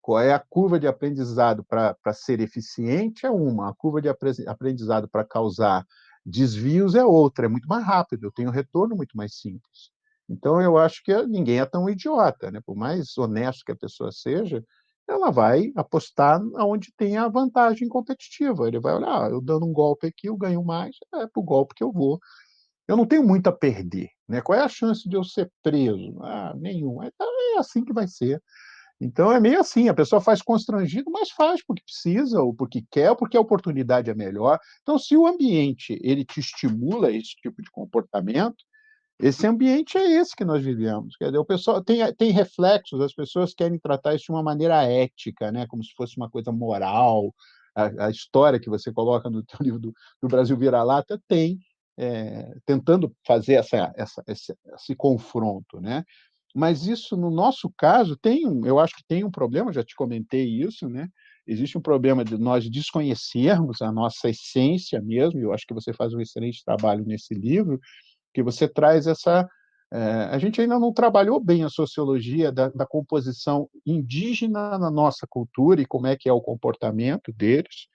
Qual é a curva de aprendizado para ser eficiente? É uma, a curva de aprendizado para causar desvios é outra, é muito mais rápido, eu tenho um retorno muito mais simples. Então, eu acho que ninguém é tão idiota, né? Por mais honesto que a pessoa seja, ela vai apostar onde tem a vantagem competitiva. Ele vai olhar, eu dando um golpe aqui, eu ganho mais, é para o golpe que eu vou. Eu não tenho muito a perder, né? Qual é a chance de eu ser preso? Ah, nenhuma. Então, é assim que vai ser. Então, é meio assim, a pessoa faz constrangido, mas faz porque precisa, ou porque quer, ou porque a oportunidade é melhor. Então, se o ambiente ele te estimula esse tipo de comportamento, esse ambiente é esse que nós vivemos. Quer dizer, o pessoal tem reflexos, as pessoas querem tratar isso de uma maneira ética, né, como se fosse uma coisa moral. A história que você coloca no teu livro do Brasil Vira-Lata tem, tentando fazer esse confronto, né? Mas isso, no nosso caso, eu acho que tem um problema, já te comentei isso, né? Existe um problema de nós desconhecermos a nossa essência mesmo, e eu acho que você faz um excelente trabalho nesse livro, que você traz essa. A gente ainda não trabalhou bem a sociologia da composição indígena na nossa cultura e como é que é o comportamento deles,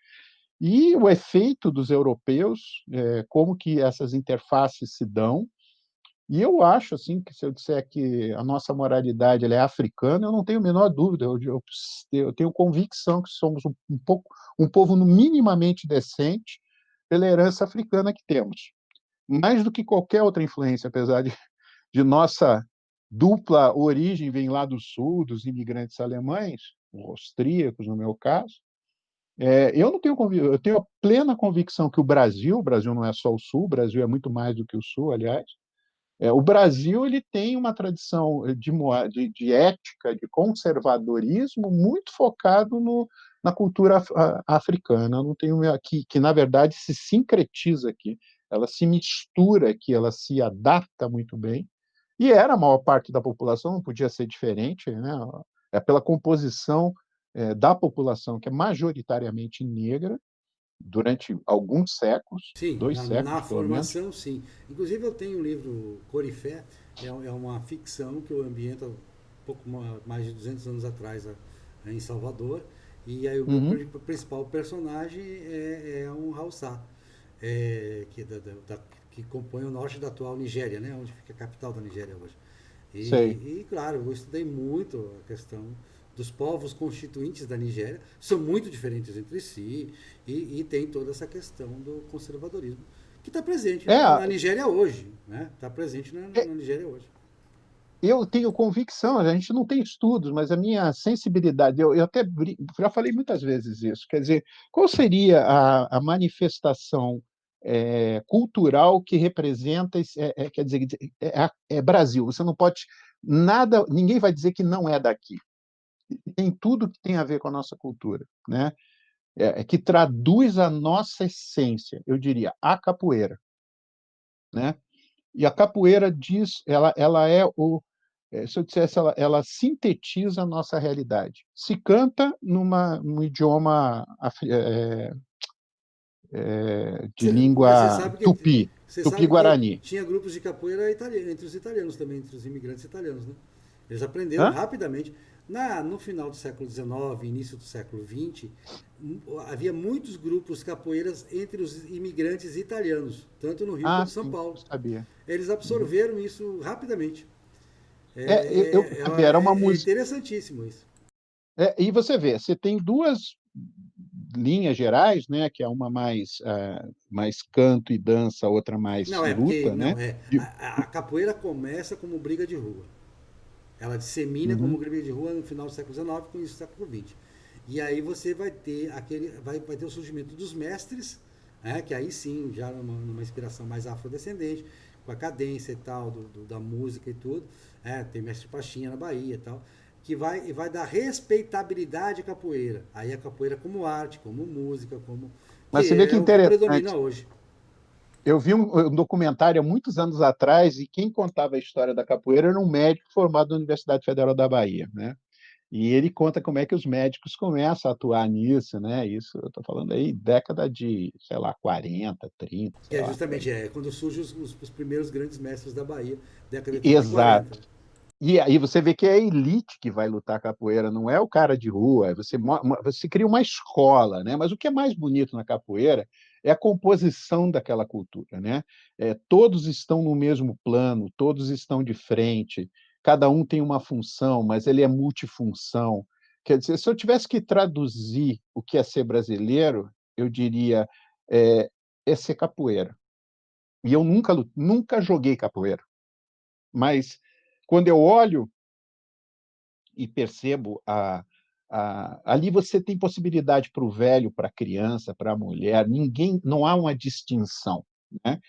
e o efeito dos europeus, como que essas interfaces se dão. E eu acho assim que se eu disser que a nossa moralidade ela é africana, eu não tenho a menor dúvida. Eu tenho convicção que somos um povo minimamente decente pela herança africana que temos, mais do que qualquer outra influência, apesar de nossa dupla origem vem lá do sul, dos imigrantes alemães, austríacos, no meu caso. Eu não tenho eu tenho a plena convicção que o Brasil não é só o sul, o Brasil é muito mais do que o sul, aliás. O Brasil ele tem uma tradição de ética, de conservadorismo muito focado na cultura africana. Eu não tenho aqui que na verdade se sincretiza aqui, ela se mistura aqui, ela se adapta muito bem. E era a maior parte da população, não podia ser diferente, né? É pela composição da população que é majoritariamente negra durante alguns séculos, Sim, 2 séculos na pelo menos. formação, sim. Inclusive, eu tenho um livro, Cor e Fé, é uma ficção que eu ambiento um pouco mais de 200 anos atrás em Salvador. E aí, o meu Uhum. principal personagem é um Hausa, que compõe o norte da atual Nigéria, né, onde fica a capital da Nigéria hoje. Sei. E, claro, eu estudei muito a questão dos povos constituintes da Nigéria, são muito diferentes entre si, e tem toda essa questão do conservadorismo, que está presente É, na Nigéria hoje. Né? Está presente é, na Nigéria hoje. eu tenho convicção, a gente não tem estudos, mas a minha sensibilidade, eu até já falei muitas vezes isso, quer dizer, qual seria a manifestação cultural que representa, quer dizer, Brasil, você não pode, nada, ninguém vai dizer que não é daqui, tem tudo que tem a ver com a nossa cultura, né? Que traduz a nossa essência, eu diria, a capoeira, né? E a capoeira diz, ela é se eu dissesse, ela sintetiza a nossa realidade. Se canta num idioma de Mas você língua sabe que tupi, tupi-guarani. tinha grupos de capoeira entre os italianos também, entre os imigrantes italianos. Né? Eles aprenderam Hã? rapidamente. No final do século XIX, início do século XX, havia muitos grupos capoeiras entre os imigrantes italianos, tanto no Rio Ah, quanto em São sim, Paulo. eu sabia. Eles Uhum. absorveram isso rapidamente. Você vê, era uma É música. interessantíssimo isso. E você vê, você tem duas linhas gerais, né, que é uma mais canto e dança, a outra mais Não, porque luta, né? não é a capoeira começa como briga de rua. Ela dissemina como Uhum. gripe de rua no final do século XIX com início do século XX. E aí você vai ter vai ter o surgimento dos mestres, né, que aí sim, já numa inspiração mais afrodescendente, com a cadência e tal, da música e tudo. Tem mestre Pachinha na Bahia e tal, que vai dar respeitabilidade à capoeira. Aí a capoeira como arte, como música, Mas que você vê que é o que predomina interessante. hoje. Eu vi um documentário há muitos anos atrás e quem contava a história da capoeira era um médico formado na Universidade Federal da Bahia, né? E ele conta como é que os médicos começam a atuar nisso, né? Isso eu estou falando aí década de, sei lá, 40, 30, Que sei é lá, por justamente aí. quando surgem os primeiros grandes mestres da Bahia, década de 30 e Exato. 40. E aí você vê que é a elite que vai lutar capoeira, não é o cara de rua. Você cria uma escola, né? Mas o que é mais bonito na capoeira é a composição daquela cultura, né? Todos estão no mesmo plano, todos estão de frente, cada um tem uma função, mas ele é multifunção. Quer dizer, se eu tivesse que traduzir o que é ser brasileiro, eu diria é, é ser capoeira. E eu nunca joguei capoeira, mas quando eu olho e percebo ali você tem possibilidade para o velho, para a criança, para a mulher, ninguém, não há uma distinção, né?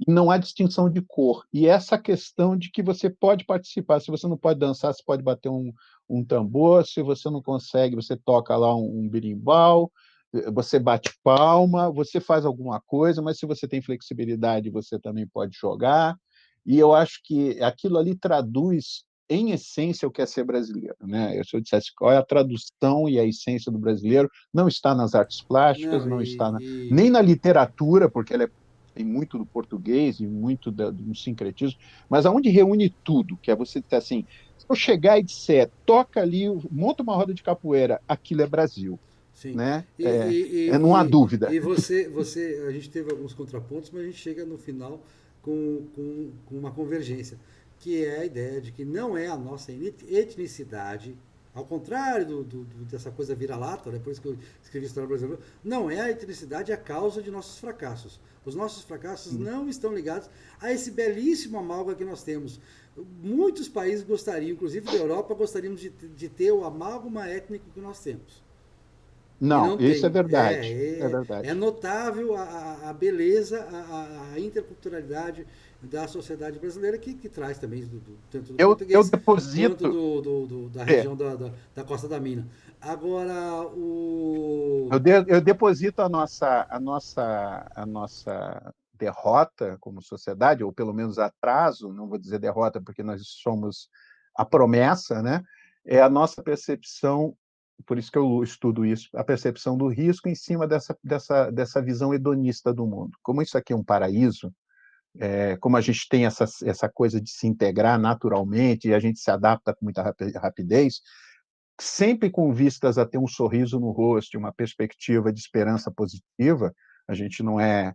E não há distinção de cor. E essa questão de que você pode participar, se você não pode dançar, você pode bater um tambor, se você não consegue, você toca lá um berimbau, você bate palma, você faz alguma coisa, mas se você tem flexibilidade, você também pode jogar. E eu acho que aquilo ali traduz, em essência, o que é ser brasileiro, né? Se eu dissesse qual é a tradução e a essência do brasileiro, não está nas artes plásticas, Não, não está nem e na literatura, porque ela tem muito do português e muito do sincretismo, mas aonde reúne tudo, que é você dizer assim, se eu chegar e disser, toca ali, monta uma roda de capoeira, aquilo é Brasil, sim. né? E, e, Não há e, dúvida. e a gente teve alguns contrapontos, mas a gente chega no final com uma convergência, que é a ideia de que não é a nossa etnicidade, ao contrário dessa coisa vira-lata, né? Por isso que eu escrevi História Brasileira, não é a etnicidade a causa de nossos fracassos. Os nossos fracassos não estão ligados a esse belíssimo amálgama que nós temos. Muitos países gostariam, inclusive da Europa, gostariam de ter o amálgama étnico que nós temos. E Não, não isso é tem. verdade, é É verdade. notável a beleza, a interculturalidade da sociedade brasileira, que traz também tanto do Eu português quanto deposito, da é, região da Costa da Mina. Agora, o. eu deposito a nossa derrota como sociedade, ou pelo menos atraso, não vou dizer derrota, porque nós somos a promessa, né? É a nossa percepção, por isso que eu estudo isso, a percepção do risco em cima dessa visão hedonista do mundo. Como isso aqui é um paraíso, como a gente tem essa coisa de se integrar naturalmente e a gente se adapta com muita rapidez, sempre com vistas a ter um sorriso no rosto, uma perspectiva de esperança positiva, a gente não é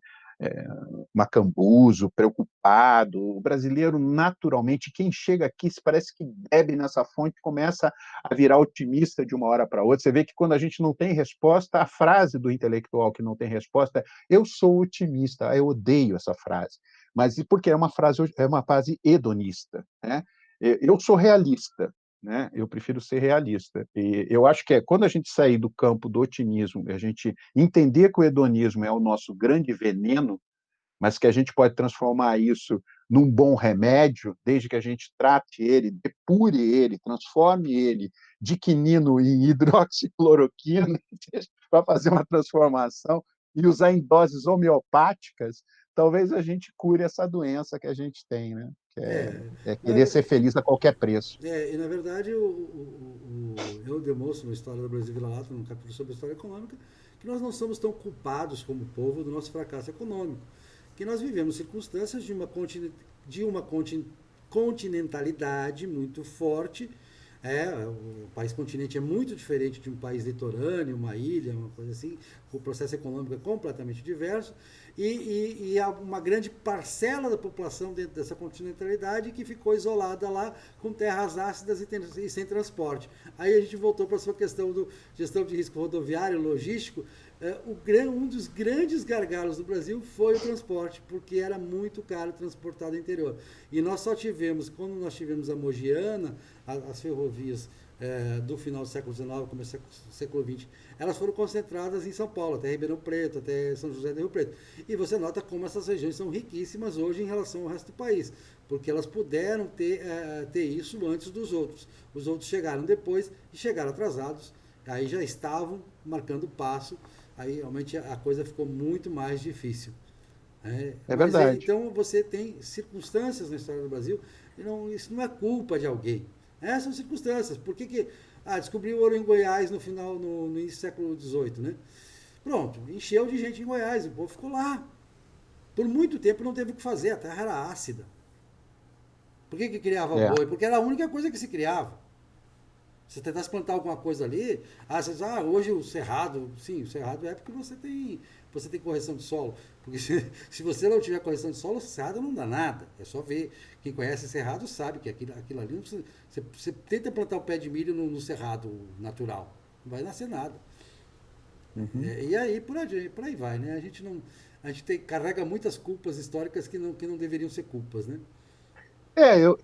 macambuzo, preocupado. O brasileiro, naturalmente, quem chega aqui parece que bebe nessa fonte, começa a virar otimista de uma hora para outra. Você vê que quando a gente não tem resposta, a frase do intelectual que não tem resposta é eu sou otimista. Eu odeio essa frase, mas porque é uma frase hedonista, né? Eu sou realista, né? Eu prefiro ser realista. E eu acho que quando a gente sair do campo do otimismo, a gente entender que o hedonismo é o nosso grande veneno, mas que a gente pode transformar isso num bom remédio, desde que a gente trate ele, depure ele, transforme ele de quinino em hidroxicloroquina para fazer uma transformação e usar em doses homeopáticas, talvez a gente cure essa doença que a gente tem, né? Que É, é na, querer ser feliz a qualquer preço. e na verdade, eu demonstro na História do Brasil Vira-Lata, num capítulo sobre a história econômica, que nós não somos tão culpados como povo do nosso fracasso econômico. Que nós vivemos circunstâncias de uma continentalidade muito forte. O país continente é muito diferente de um país litorâneo, uma ilha, uma coisa assim. O processo econômico é completamente diverso. E há uma grande parcela da população dentro dessa continentalidade que ficou isolada lá com terras ácidas e sem transporte. Aí a gente voltou para a sua questão do gestão de risco rodoviário, logístico. Um dos grandes gargalos do Brasil foi o transporte, porque era muito caro transportar do interior. E nós só tivemos, quando nós tivemos a Mogiana, as ferrovias do final do século XIX, começo do século XX, elas foram concentradas em São Paulo, até Ribeirão Preto, até São José do Rio Preto. E você nota como essas regiões são riquíssimas hoje em relação ao resto do país, porque elas puderam ter isso antes dos outros. Os outros chegaram depois e chegaram atrasados, aí já estavam marcando passo, aí realmente a coisa ficou muito mais difícil. É Mas verdade. então você tem circunstâncias na história do Brasil, e isso não é culpa de alguém. São circunstâncias. Por que descobriu ouro em Goiás no início do século XVIII, né? Pronto, encheu de gente em Goiás, o povo ficou lá. Por muito tempo não teve o que fazer, a terra era ácida. Por que criava É. boi? Porque era a única coisa que se criava. Você tentasse plantar alguma coisa ali, você diz, hoje o cerrado, sim, o cerrado é porque você tem correção de solo. Porque se você não tiver correção de solo, o cerrado não dá nada. É só ver. Quem conhece cerrado sabe que aquilo ali não precisa. Você tenta plantar um pé de milho no cerrado natural. Não vai nascer nada. Uhum. E aí por aí vai, né? A gente não. A gente carrega muitas culpas históricas que não deveriam ser culpas, né?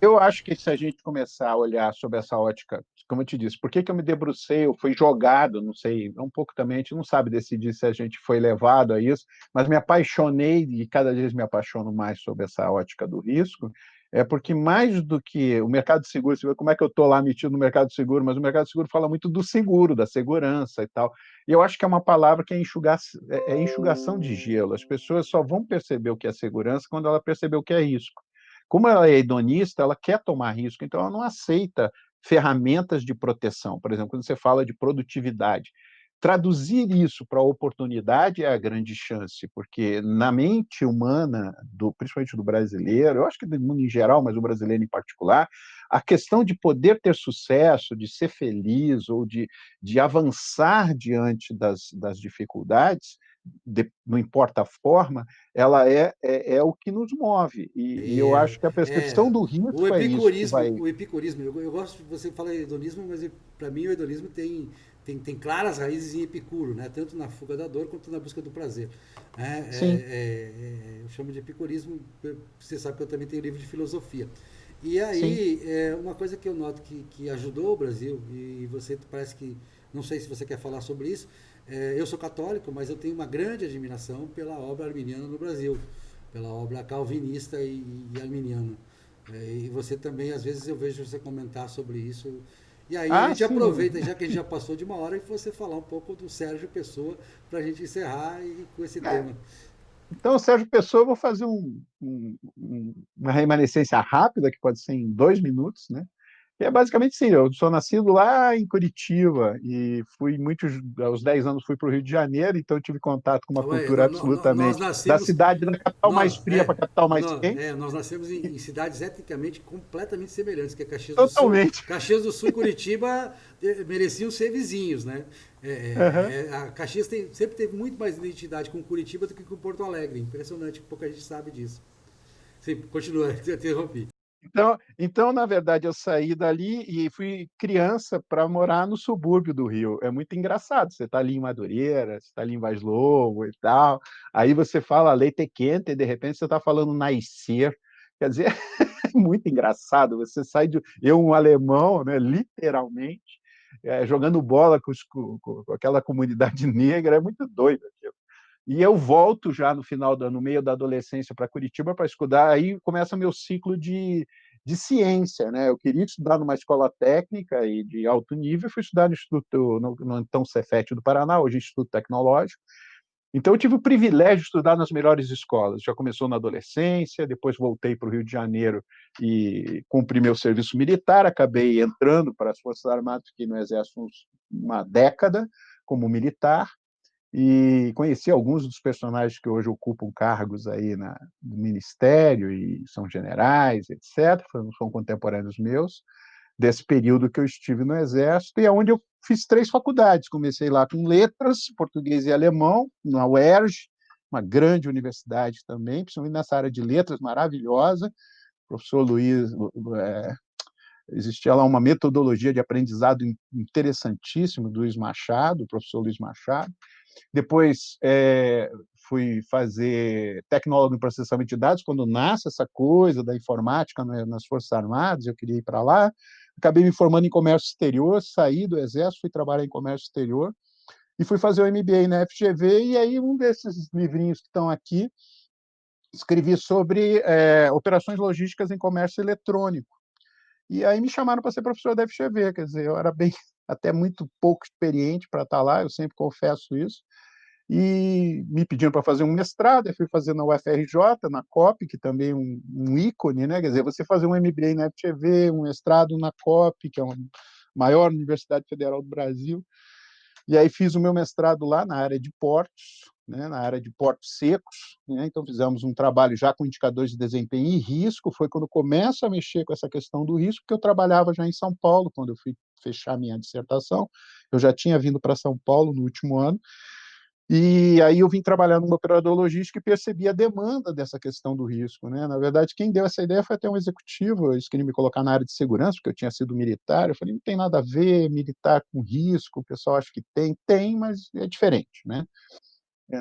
Eu acho que se a gente começar a olhar sobre essa ótica, como eu te disse, por que eu me debrucei, eu fui jogado, não sei, um pouco também, a gente não sabe decidir se a gente foi levado a isso, mas me apaixonei e cada vez me apaixono mais sobre essa ótica do risco, é porque mais do que o mercado seguro, você vê como é que eu estou lá metido no mercado seguro, mas o mercado seguro fala muito do seguro, da segurança e tal, e eu acho que é uma palavra que é enxugação de gelo, as pessoas só vão perceber o que é segurança quando ela perceber o que é risco. Como ela é hedonista, ela quer tomar risco, então ela não aceita ferramentas de proteção. Por exemplo, quando você fala de produtividade, traduzir isso para oportunidade é a grande chance, porque na mente humana, principalmente do brasileiro, eu acho que do mundo em geral, mas o brasileiro em particular, a questão de poder ter sucesso, de ser feliz ou de avançar diante das dificuldades, não importa a forma, ela é o que nos move. E eu É, acho que a percepção do risco é isso que vai. o epicurismo, eu gosto de você falar hedonismo, mas para mim o hedonismo tem claras raízes em Epicuro, né? Tanto na fuga da dor quanto na busca do prazer. Sim, Eu chamo de epicurismo, você sabe que eu também tenho livro de filosofia. E sim. aí, uma coisa que eu noto que ajudou o Brasil, e você parece que, não sei se você quer falar sobre isso, eu sou católico, mas eu tenho uma grande admiração pela obra arminiana no Brasil, pela obra calvinista e arminiana. E você também, às vezes, eu vejo você comentar sobre isso. E aí a Ah, gente sim. aproveita, já que a gente já passou de uma hora, e você falar um pouco do Sérgio Pessoa para a gente encerrar com esse É. tema. Então, Sérgio Pessoa, eu vou fazer uma remanescência rápida, que pode ser em 2 minutos, né? É basicamente sim, eu sou nascido lá em Curitiba e aos 10 anos fui para o Rio de Janeiro, então eu tive contato com uma Ué, cultura nós absolutamente da nascemos, cidade da capital mais fria para a capital mais quente, nós nascemos em cidades etnicamente completamente semelhantes, que é Caxias do Sul. totalmente. Caxias do Sul e Curitiba mereciam ser vizinhos, né? Uhum. A Caxias sempre teve muito mais identidade com Curitiba do que com Porto Alegre. Impressionante, pouca gente sabe disso. Sim, continua, eu interrompi. Então, na verdade, eu saí dali e fui criança para morar no subúrbio do Rio. É muito engraçado. Você está ali em Madureira, você está ali em Vaz Lobo e tal. Aí você fala leite quente e de repente você está falando nascer. Quer dizer, é muito engraçado. Você sai de eu um alemão, né, literalmente, jogando bola com aquela comunidade negra. É muito doido aquilo. E eu volto já no meio da adolescência para Curitiba para estudar, aí começa meu ciclo de ciência, né? Eu queria estudar numa escola técnica e de alto nível, fui estudar no Instituto, no então Cefet do Paraná, hoje Instituto Tecnológico. Então eu tive o privilégio de estudar nas melhores escolas. Já começou na adolescência, depois voltei para o Rio de Janeiro e cumpri meu serviço militar, acabei entrando para as Forças Armadas, fiquei no Exército uma década como militar, e conheci alguns dos personagens que hoje ocupam cargos aí no Ministério e são generais, etc. São contemporâneos meus, desse período que eu estive no Exército, e é onde eu fiz 3 faculdades. Comecei lá com letras, português e alemão, na UERJ, uma grande universidade também, principalmente nessa área de letras maravilhosa. O professor Luiz, existia lá uma metodologia de aprendizado interessantíssima do Luiz Machado, o professor Luiz Machado. Depois fui fazer tecnólogo em processamento de dados, quando nasce essa coisa da informática nas Forças Armadas, eu queria ir para lá. Acabei me formando em comércio exterior, saí do Exército, fui trabalhar em comércio exterior e fui fazer o MBA na FGV, e aí um desses livrinhos que estão aqui, escrevi sobre operações logísticas em comércio eletrônico. E aí me chamaram para ser professor da FGV, quer dizer, eu era bem, até muito pouco experiente para estar lá, eu sempre confesso isso, e me pediram para fazer um mestrado, eu fui fazer na UFRJ, na COP, que também é um ícone, né? Quer dizer, você fazer um MBA na FGV, um mestrado na COP, que é a maior universidade federal do Brasil, e aí fiz o meu mestrado lá na área de portos, né, na área de portos secos, né, então fizemos um trabalho já com indicadores de desempenho e risco, foi quando começo a mexer com essa questão do risco, que eu trabalhava já em São Paulo, quando eu fui fechar minha dissertação, eu já tinha vindo para São Paulo no último ano, e aí eu vim trabalhar numa operador logístico e percebi a demanda dessa questão do risco, né, na verdade quem deu essa ideia foi até um executivo, eles queriam me colocar na área de segurança, porque eu tinha sido militar, eu falei, não tem nada a ver, militar com risco, o pessoal acha que tem, mas é diferente, né,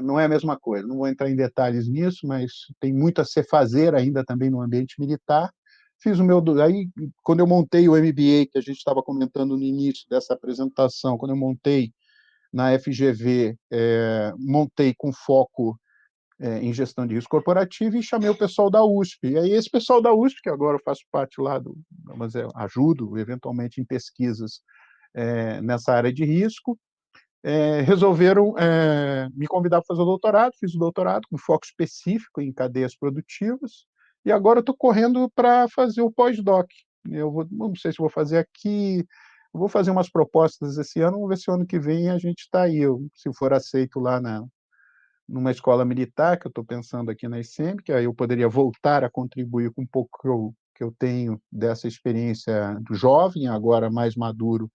não é a mesma coisa, não vou entrar em detalhes nisso, mas tem muito a se fazer ainda também no ambiente militar. Fiz o meu. Aí, quando eu montei o MBA, que a gente estava comentando no início dessa apresentação, quando eu montei na FGV, montei com foco em gestão de risco corporativo e chamei o pessoal da USP. E aí, esse pessoal da USP, que agora eu faço parte lá mas ajudo eventualmente em pesquisas nessa área de risco, resolveram me convidar para fazer o doutorado, fiz o doutorado com foco específico em cadeias produtivas, e agora eu estou correndo para fazer o pós-doc. Não sei se vou fazer aqui, vou fazer umas propostas esse ano, vamos ver se o ano que vem a gente está aí, se for aceito lá numa escola militar, que eu estou pensando aqui na ICEM, que aí eu poderia voltar a contribuir com um pouco que eu tenho dessa experiência do jovem, agora mais maduro,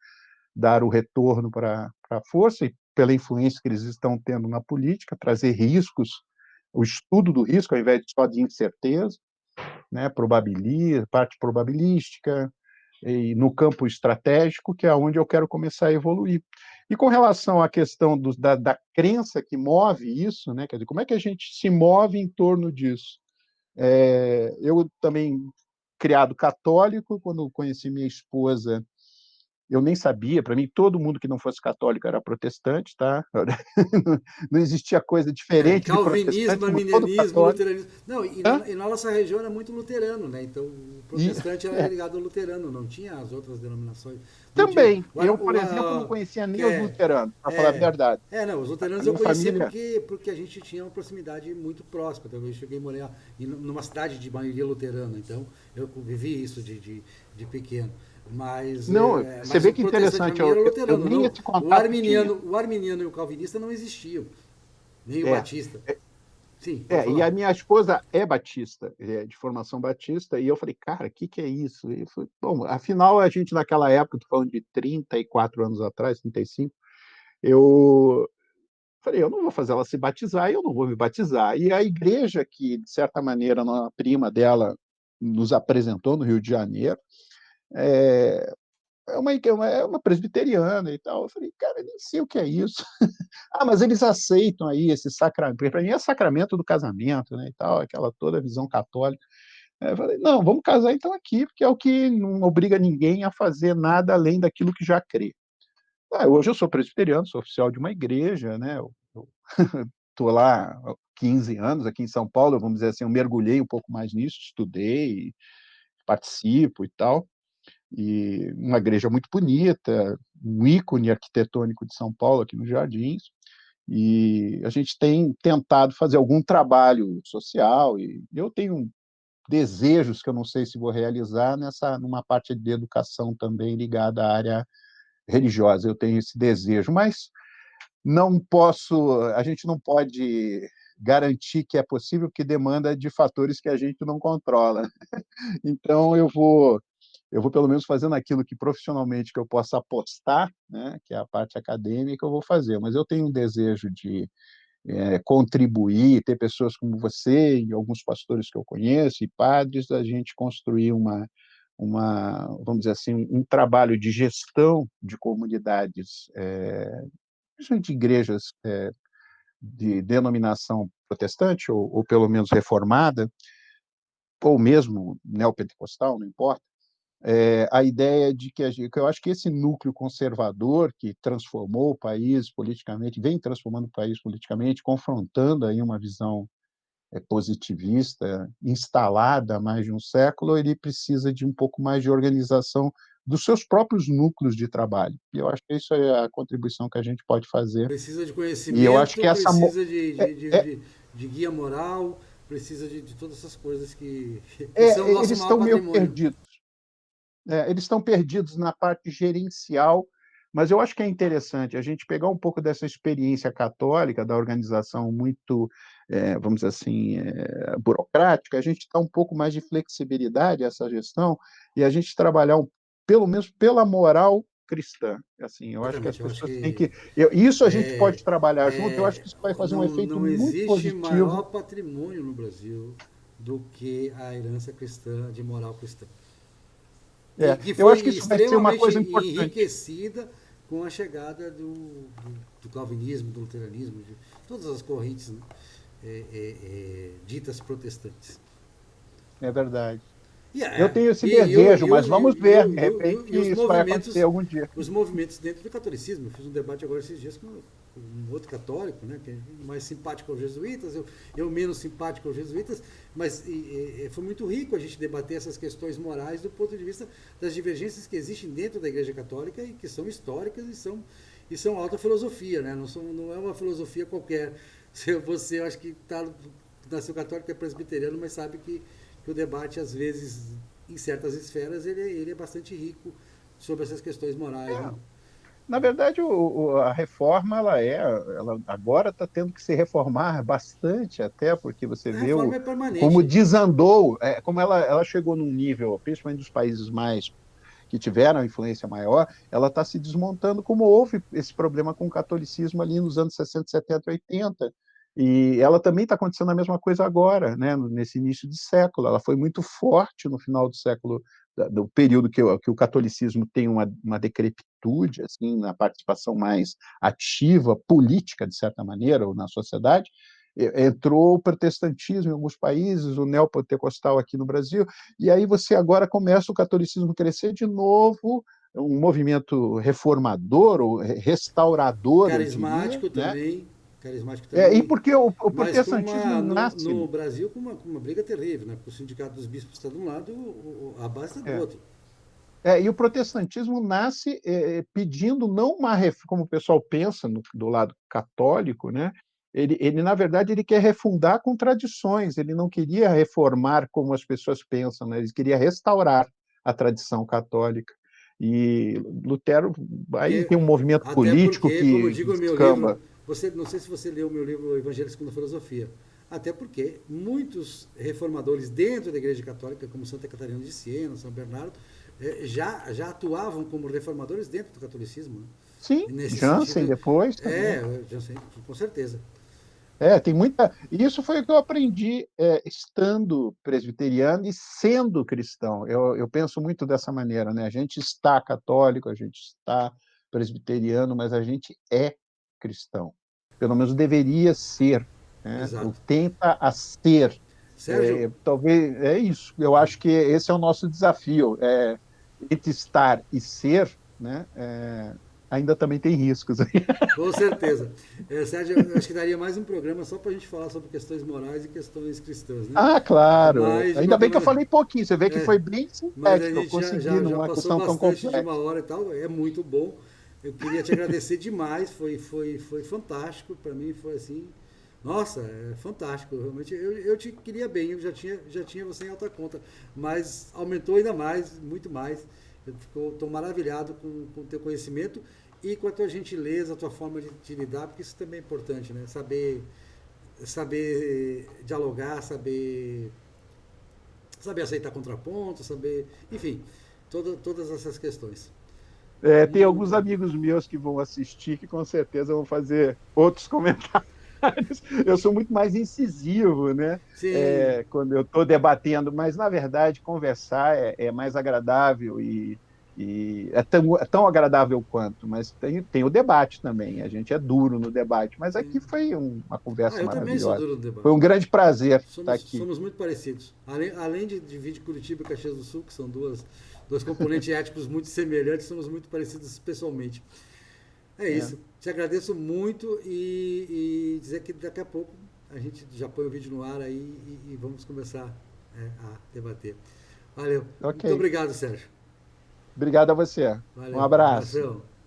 dar o retorno para a força e pela influência que eles estão tendo na política, trazer riscos, o estudo do risco, ao invés de só de incerteza, né, parte probabilística, e no campo estratégico, que é onde eu quero começar a evoluir. E com relação à questão da crença que move isso, né, quer dizer, como é que a gente se move em torno disso? Eu também, criado católico, quando conheci minha esposa, eu nem sabia, para mim, todo mundo que não fosse católico era protestante, tá? Não existia coisa diferente de protestante, Calvinismo, como todo arminianismo, católico. luteranismo. Não, Hã? e na nossa região era muito luterano, né? Então o E, protestante era é, ligado ao luterano, não tinha as outras denominações. Não tinha. também, eu, por exemplo, não conhecia nem os É, luteranos, para falar a verdade. não, os A luteranos eu minha conhecia família. porque a gente tinha uma proximidade muito próxima. Então, eu cheguei a morar numa cidade de maioria luterana, então eu vivi isso de pequeno. Não, você Mas vê o que protestante para interessante, mim era eu luterano, nem não. esse contato tinha. O arminiano e o calvinista não existiam, nem o É, batista. Sim, pode e falar. a minha esposa é batista, de formação batista, e eu falei, cara, o que é isso? E eu falei, bom, afinal, a gente naquela época, estou falando de 34 anos atrás, 35, eu falei, eu não vou fazer ela se batizar, eu não vou me batizar. E a igreja que, de certa maneira, uma prima dela nos apresentou no Rio de Janeiro, é, é uma presbiteriana e tal. Eu falei, cara, eu nem sei o que é isso. Ah, mas eles aceitam aí esse sacramento. Para mim é sacramento do casamento, né, e tal, aquela toda visão católica. Eu falei, não, vamos casar então aqui, porque é o que não obriga ninguém a fazer nada além daquilo que já crê. Hoje eu sou presbiteriano, sou oficial de uma igreja, né? Estou lá há 15 anos, aqui em São Paulo, vamos dizer assim, eu mergulhei um pouco mais nisso, estudei, participo e tal, e uma igreja muito bonita, um ícone arquitetônico de São Paulo, aqui nos Jardins, e a gente tem tentado fazer algum trabalho social, e eu tenho desejos que eu não sei se vou realizar numa parte de educação também ligada à área religiosa, eu tenho esse desejo, mas a gente não pode garantir que é possível, porque demanda de fatores que a gente não controla. Então, eu vou pelo menos fazendo aquilo que profissionalmente que eu possa apostar, né, que é a parte acadêmica, eu vou fazer. Mas eu tenho um desejo de contribuir, ter pessoas como você e alguns pastores que eu conheço e padres, a gente construir vamos dizer assim, um trabalho de gestão de comunidades, principalmente de igrejas de denominação protestante, ou pelo menos reformada, ou mesmo neopentecostal, não importa, a ideia de que eu acho que esse núcleo conservador que transformou o país politicamente, vem transformando o país politicamente, confrontando aí uma visão positivista, instalada há mais de um século, ele precisa de um pouco mais de organização dos seus próprios núcleos de trabalho. E eu acho que isso é a contribuição que a gente pode fazer. Precisa de E eu acho conhecimento, que essa precisa é, é, de guia moral, precisa de todas essas coisas que são o nosso eles maior estão meio patrimônio. perdidos. Eles estão perdidos na parte gerencial, Mas eu acho que é interessante a gente pegar um pouco dessa experiência católica, da organização muito, vamos dizer assim, burocrática, a gente dar um pouco mais de flexibilidade a essa gestão e a gente trabalhar pelo menos pela moral cristã. Assim, eu acho que as Exatamente, eu acho pessoas têm que que isso a gente pode é, trabalhar junto, eu acho que isso vai fazer um efeito não muito existe maior positivo. patrimônio no Brasil do que a herança cristã, de moral cristã. E que Eu foi acho que isso vai ser uma extremamente coisa importante. enriquecida com a chegada do calvinismo, do luteranismo, de todas as correntes, né, ditas protestantes. É verdade. E, Eu é, tenho esse e, e, o- desejo, e, mas os, vamos e, ver, o- de e, o- e, repente o- e isso vai acontecer algum dia. os movimentos dentro do catolicismo. Eu fiz um debate agora esses dias com um outro católico, né, que é mais simpático aos jesuítas, eu menos simpático aos jesuítas, mas foi muito rico a gente debater essas questões morais do ponto de vista das divergências que existem dentro da Igreja Católica e que são históricas e são alta filosofia, né? Não é uma filosofia qualquer. Você, eu acho que nasceu católico, é presbiteriano, mas sabe que o debate, às vezes, em certas esferas, ele é bastante rico sobre essas questões morais. Né? Na verdade, a reforma, ela agora está tendo que se reformar bastante, até porque você A vê reforma é como permanente. desandou, como ela chegou num nível, principalmente dos países mais que tiveram influência maior, ela está se desmontando, como houve esse problema com o catolicismo ali nos anos 60, 70, 80. E ela também está acontecendo a mesma coisa agora, né, nesse início de século. Ela foi muito forte no final do século, do período que o catolicismo tem uma decrepitude assim, na participação mais ativa, política, de certa maneira, ou na sociedade. Entrou o protestantismo em alguns países, o neopentecostal aqui no Brasil, e aí você agora começa o catolicismo a crescer de novo, um movimento reformador ou restaurador, eu diria, Carismático né? também. Carismático E também. porque o Mas protestantismo nasce. no Brasil com uma briga terrível, né? Porque o Sindicato dos Bispos está de um lado, a Abás está do É, outro. e o protestantismo nasce pedindo não como o pessoal pensa do lado católico, né? Na verdade, ele quer refundar com tradições, ele não queria reformar como as pessoas pensam, né? Ele queria restaurar a tradição católica. E Lutero, aí Porque, tem um movimento até político porque, como eu que digo no meu livro, descamba. não sei se você leu o meu livro Evangelho segundo a Filosofia, até porque muitos reformadores dentro da Igreja Católica, como Santa Catarina de Siena, São Bernardo, já atuavam como reformadores dentro do catolicismo. Né? Sim, Nesse Jansen sentido, depois também. já sei, com certeza. Tem muita. E isso foi o que eu aprendi estando presbiteriano e sendo cristão. Eu penso muito dessa maneira, né? A gente está católico, a gente está presbiteriano, mas a gente é cristão. Pelo menos deveria ser, né? Ou Exato. tenta a ser. Sérgio, Talvez é isso. Eu acho que esse é o nosso desafio. Entre estar e ser, né? Ainda também tem riscos. com certeza. Sérgio, eu acho que daria mais um programa só para a gente falar sobre questões morais e questões cristãs, né? Ah, claro. Mas, de Ainda qualquer bem que eu maneira, falei pouquinho. Você vê que é, foi bem mas a sintético. Eu gente consegui já numa passou questão tão bastante de uma complexa. hora e tal, é muito bom. Eu queria te agradecer demais, foi fantástico. Para mim foi assim, nossa, é fantástico. Realmente, eu te queria bem, eu já tinha você em alta conta, mas aumentou ainda mais, muito mais. Eu estou maravilhado com o teu conhecimento e com a tua gentileza, a tua forma de lidar, porque isso também é importante, né? Saber dialogar, saber aceitar contraponto, enfim, todas essas questões. Tem Muito, alguns muito bom. amigos meus que vão assistir que com certeza vão fazer outros comentários. Eu sou muito mais incisivo, né? Sim, Quando eu estou debatendo, mas na verdade conversar é mais agradável e é tão agradável quanto, mas tem o debate também. A gente é duro no debate, mas aqui sim. foi uma conversa Eu também sou maravilhosa. duro no Foi debate. um grande prazer estar Somos, aqui. somos muito parecidos. Além de dividir Curitiba e Caxias do Sul, que são dois componentes éticos muito semelhantes, somos muito parecidos pessoalmente. É É. isso. Te agradeço muito e dizer que daqui a pouco a gente já põe o vídeo no ar aí e vamos começar a debater. Valeu. Ok. Muito obrigado, Sérgio. Obrigado a você. Um Valeu. abraço. Abração.